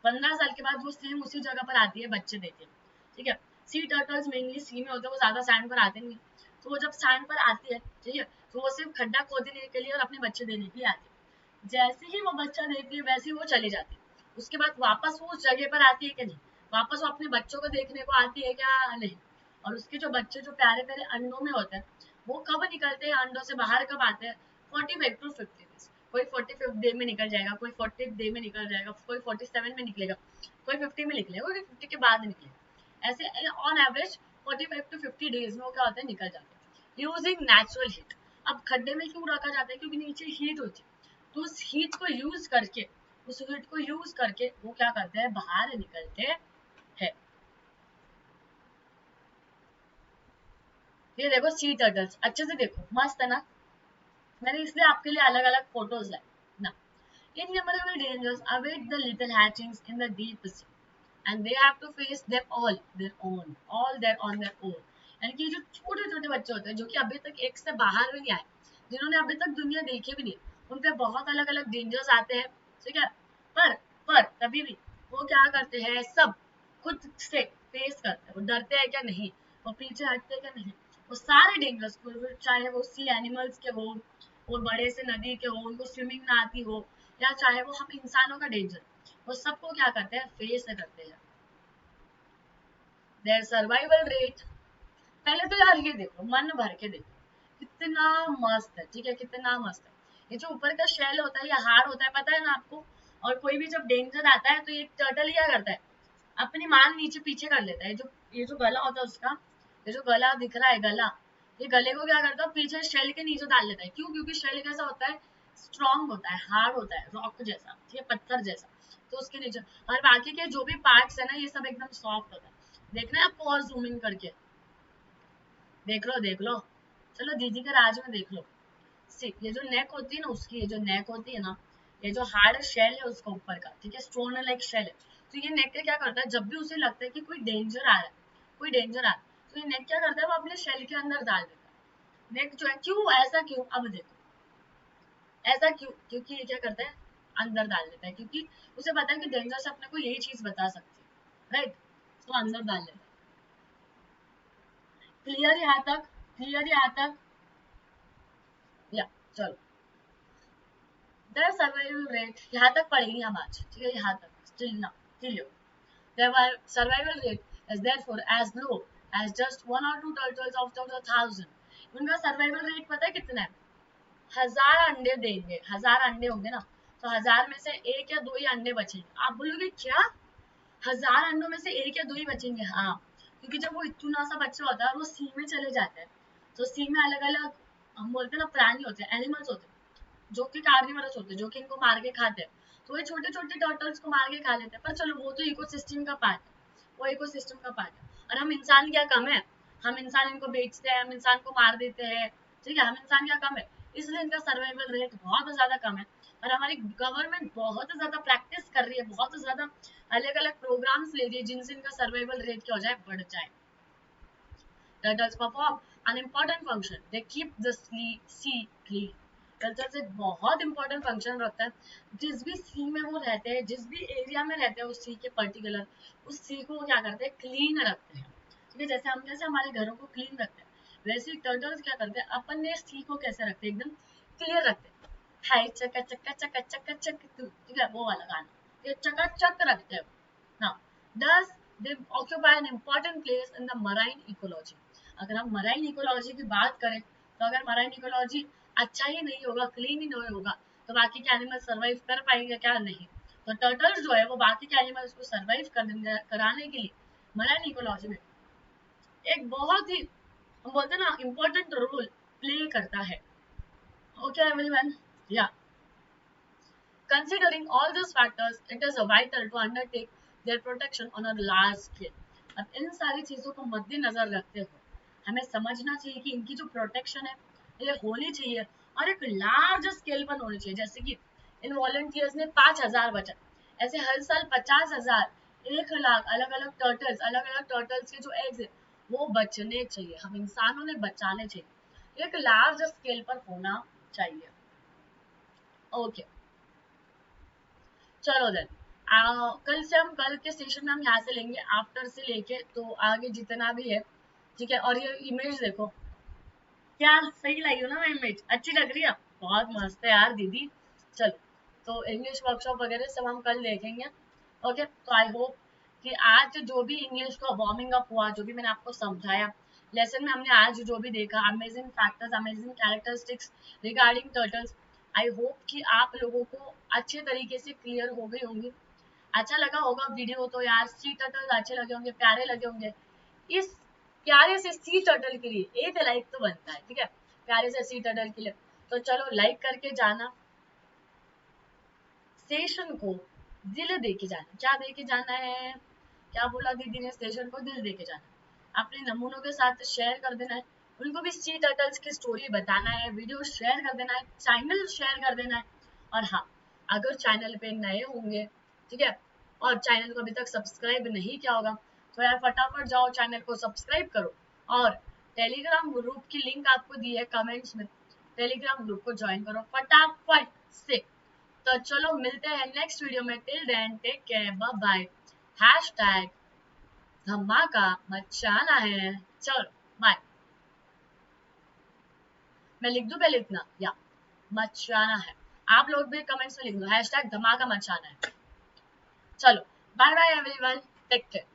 15 साल के बाद वो सेम उसी जगह पर आती है बच्चे देती है, ठीक है। सी टर्टल्स मेनली सी में होते हैं, वो ज्यादा सैंड पर आते नहीं, तो वो जब सैंड पर आती है, ठीक है, तो वो सिर्फ खड्डा खोदने के लिए और अपने बच्चे देने के लिए आती है। जैसे ही वो बच्चा देती है वैसे ही वो चली जाती है। उसके बाद वापस वो उस जगह पर आती है कि नहीं, वापस वो अपने बच्चों को देखने को आती है क्या, नहीं। और उसके जो बच्चे जो प्यारे प्यारे अंडों में होते हैं, वो कब निकलते हैं अंडों से बाहर, कब आते हैं, 45 to 50 days। कोई 45th डे में निकल जाएगा, कोई 40th डे में निकल जाएगा, कोई 47 में निकलेगा, कोई 50 में निकलेगा, कोई 50 के बाद निकलेगा। ऐसे ऑन एवरेज 45 to 50 डेज में वो क्या होता है, निकल जाता है यूजिंग नेचुरल हीट। अब खड्डे में क्यों रखा जाता है, क्योंकि नीचे हीट होती है, तो उस हीट को यूज करके, उस हीट को यूज करके वो क्या करते हैं, बाहर निकलते हैं। ये देखो सी टर्टल्स, अच्छे से देखो, मस्त है ना। मैंने इसलिए आपके लिए अलग अलग फोटोज लाई ना। Innumerable dangers await the little hatchlings in the deep sea, and they have to face them all their on their own। यानी कि जो छोटे छोटे बच्चे होते हैं जो कि अभी तक एक से बाहर भी नहीं आए, जिन्होंने अभी तक दुनिया देखी भी नहीं, उन पे बहुत अलग अलग डेंजर्स आते हैं, ठीक है। पर कभी भी वो क्या करते हैं, सब खुद से फेस करते हैं। वो डरते हैं क्या, नहीं। वो पीछे हटते हैं क्या, नहीं। वो सारे डेंजर्स को, चाहे वो सी एनिमल्स के हो, वो बड़े से नदी के हो, उनको स्विमिंग ना आती हो, या चाहे वो हम इंसानों का डेंजर, वो सबको क्या करते हैं, फेस करते हैं। देयर सर्वाइवल रेट, पहले तो यार ये देखो, मन भर के देखो, कितना मस्त है, ठीक है, कितना मस्त है। ये जो ऊपर का शेल होता है, ये हार्ड होता है, पता है ना आपको। और कोई भी जब डेंजर आता है तो ये टर्टल क्या करता है, अपनी मान नीचे पीछे कर लेता है। ये जो गला होता है उसका, ये जो गला दिख रहा है, गला, ये गले को क्या करता है, पीछे शेल के नीचे डाल लेता है। क्यों, क्योंकि शेल कैसा होता है, स्ट्रॉन्ग होता है, हार्ड होता है, रॉक जैसा, ठीक है, पत्थर जैसा। तो उसके नीचे, और बाकी के जो भी पार्ट्स है ना, ये सब एकदम सॉफ्ट होता है। देखना है आपको, और जूम इन करके देख लो, देख लो, चलो दीदी के राज में देख लो। ये जो नेक होती है ना उसकी, ये जो नेक होती है ना, ये जो हार्ड शेल है उसका ऊपर का, ठीक है, स्टोन लाइक शेल है। तो ये नेक क्या करता है, जब भी उसे लगता है कि कोई डेंजर आ रहा है, कोई डेंजर आ रहा है, तो ये नेक क्या करता है, वो अपने शेल के अंदर डाल देता है। नेक जो है, क्यों ऐसा, क्यों, अब देखो ऐसा क्यों, क्योंकि ये क्या करता है, अंदर डाल देता है, क्योंकि उसे पता है कि डेंजर से अपने को यही चीज बता सकती है, राइट। तो अंदर डाल देता है। क्लियर यहाँ तक, क्लियर यहाँ तक, या चलो, देयर सर्वाइवल रेट यहाँ तक पढ़ेंगे हम आज, ठीक है, यहाँ तक स्टिल ना, still yo. Their survival rate is therefore as low as just 1 or 2 turtles out of the 1000। उनका सर्वाइवल रेट पता है कितना है, 1000 अंडे देंगे, 1000 अंडे होंगे ना, तो 1000 में से एक या दो ही अंडे बचेंगे। आप बोलोगे क्या, 1000 अंडों में से एक या दो ही बचेंगे, हाँ, क्योंकि जब वो इतना सा बच्चा होता है, वो सी में चले जाते हैं, तो सी में अलग अलग, हम बोलते हैं ना, प्राणी होते हैं, एनिमल्स होते हैं, जो कि कार्निवरस होते हैं, जो कि इनको मार के खाते हैं। तो ये छोटे छोटे टर्टल्स को मार के खा लेते हैं, पर चलो वो तो इकोसिस्टम का पार्ट है, वो इकोसिस्टम का पार्ट है। और हम इंसान क्या कम है, हम इंसान इनको बेचते हैं, हम इंसान को मार देते हैं, ठीक है, हम इंसान क्या कम है, इसलिए इनका सर्वाइवल रेट बहुत ज्यादा कम है। और हमारी गवर्नमेंट बहुत ज्यादा प्रैक्टिस कर रही है, बहुत ज्यादा अलग अलग प्रोग्राम्स ले रही है, जिनसे इनका सर्वाइवल रेट क्या हो जाए, बढ़ जाए। Turtles perform an important function. They keep the sea clean. Turtles एक बहुत इंपॉर्टेंट फंक्शन रखता है। जिस भी सी में वो रहते हैं, जिस भी एरिया में रहते हैं उस सी के पर्टिकुलर, उस सी को क्या करते हैं, क्लीन रखते हैं, ठीक है। जैसे हम कैसे हमारे घरों को क्लीन रखते हैं, वैसे ही टर्टल्स क्या करते हैं, अपन ने सी को कैसे रखते हैं, एकदम क्लियर रखते हैं। हाय चका चका चका चका चक, ठीक है, वो वाला गाना, ये चका चक रखते हैं। Now, thus they occupy an important place in the marine ecology। अगर हम मराइन इकोलॉजी की बात करें, तो अगर मराइन इकोलॉजी अच्छा ही नहीं होगा, क्लीन ही नहीं होगा, तो बाकी के एनिमल सर्वाइव कर पाएंगे क्या, नहीं। तो टर्टल्स जो है वो बाकी के एनिमल्स को सर्वाइव कराने के लिए मराइन इकोलॉजी में एक बहुत ही, हम बोलते हैं ना, इम्पोर्टेंट रोल प्ले करता है। ओके एवरीवन, या considering all these factors, it is vital to undertake their protection on a large scale। अब इन सारी चीजों को मद्देनजर रखते हुए हमें समझना चाहिए कि इनकी जो प्रोटेक्शन है ये होनी चाहिए, और एक लार्ज स्केल पर होनी चाहिए। जैसे कि इन वॉलंटियर्स ने 5000 बचा, ऐसे हर साल 50,000, 1 लाख अलग अलग टर्टल्स के जो एग्स है वो बचने चाहिए, हम इंसानों ने बचाने चाहिए, एक लार्ज स्केल पर होना चाहिए। ओके चलो देन, कल से हम, कल के सेशन में हम यहाँ से लेंगे आफ्टर से लेके तो आगे जितना भी है, ठीक है। और ये इमेज देखो, क्या सही लगी हो ना, मैं इमेज अच्छी लग रही है, बहुत मस्त है यार दीदी। चलो, तो इंग्लिश वर्कशॉप वगैरह सब हम कल देखेंगे। ओके, तो आई होप कि आज जो भी इंग्लिश का वार्मिंग अप हुआ, जो भी मैंने आपको समझाया लेसन में, हमने आज जो भी देखा, amazing factors, amazing characteristics regarding turtles, I hope कि आप लोगों को अच्छे तरीके से क्लियर हो गई होंगी, अच्छा लगा होगा वीडियो तो यार। सी टर्टल अच्छे लगे होंगे, प्यारे लगे होंगे। इस प्यारे से सी टर्टल के लिए एक लाइक तो बनता है, ठीक है, प्यारे से सी टर्टल के लिए। तो चलो लाइक करके जाना, सेशन को दिल दे के जाना। क्या दे के जाना है, क्या बोला दीदी ने, सेशन को दिल दे के जाना, अपने नमूनों के साथ शेयर कर देना है, उनको भी सी टर्टल्स की स्टोरी बताना है, वीडियो शेयर कर देना है, चैनल शेयर कर देना है। और हाँ, अगर चैनल पे नए होंगे, ठीक है, और चैनल को अभी तक सब्सक्राइब नहीं किया होगा, तो यार फटाफट जाओ चैनल को सब्सक्राइब करो। और टेलीग्राम ग्रुप की लिंक आपको दी है कमेंट्स में, टेलीग्राम ग्रुप को ज्वाइन करो फटाफट से। तो चलो मिलते हैं नेक्स्ट वीडियो में, till then take care, bye bye. Hashtag धमाका मचाना है, चलो बाय। मैं लिख दूं पहले इतना, या मचाना है, आप लोग भी कमेंट्स में लिख दो हैशटैग धमाका मचाना है। चलो bye bye everyone, take care.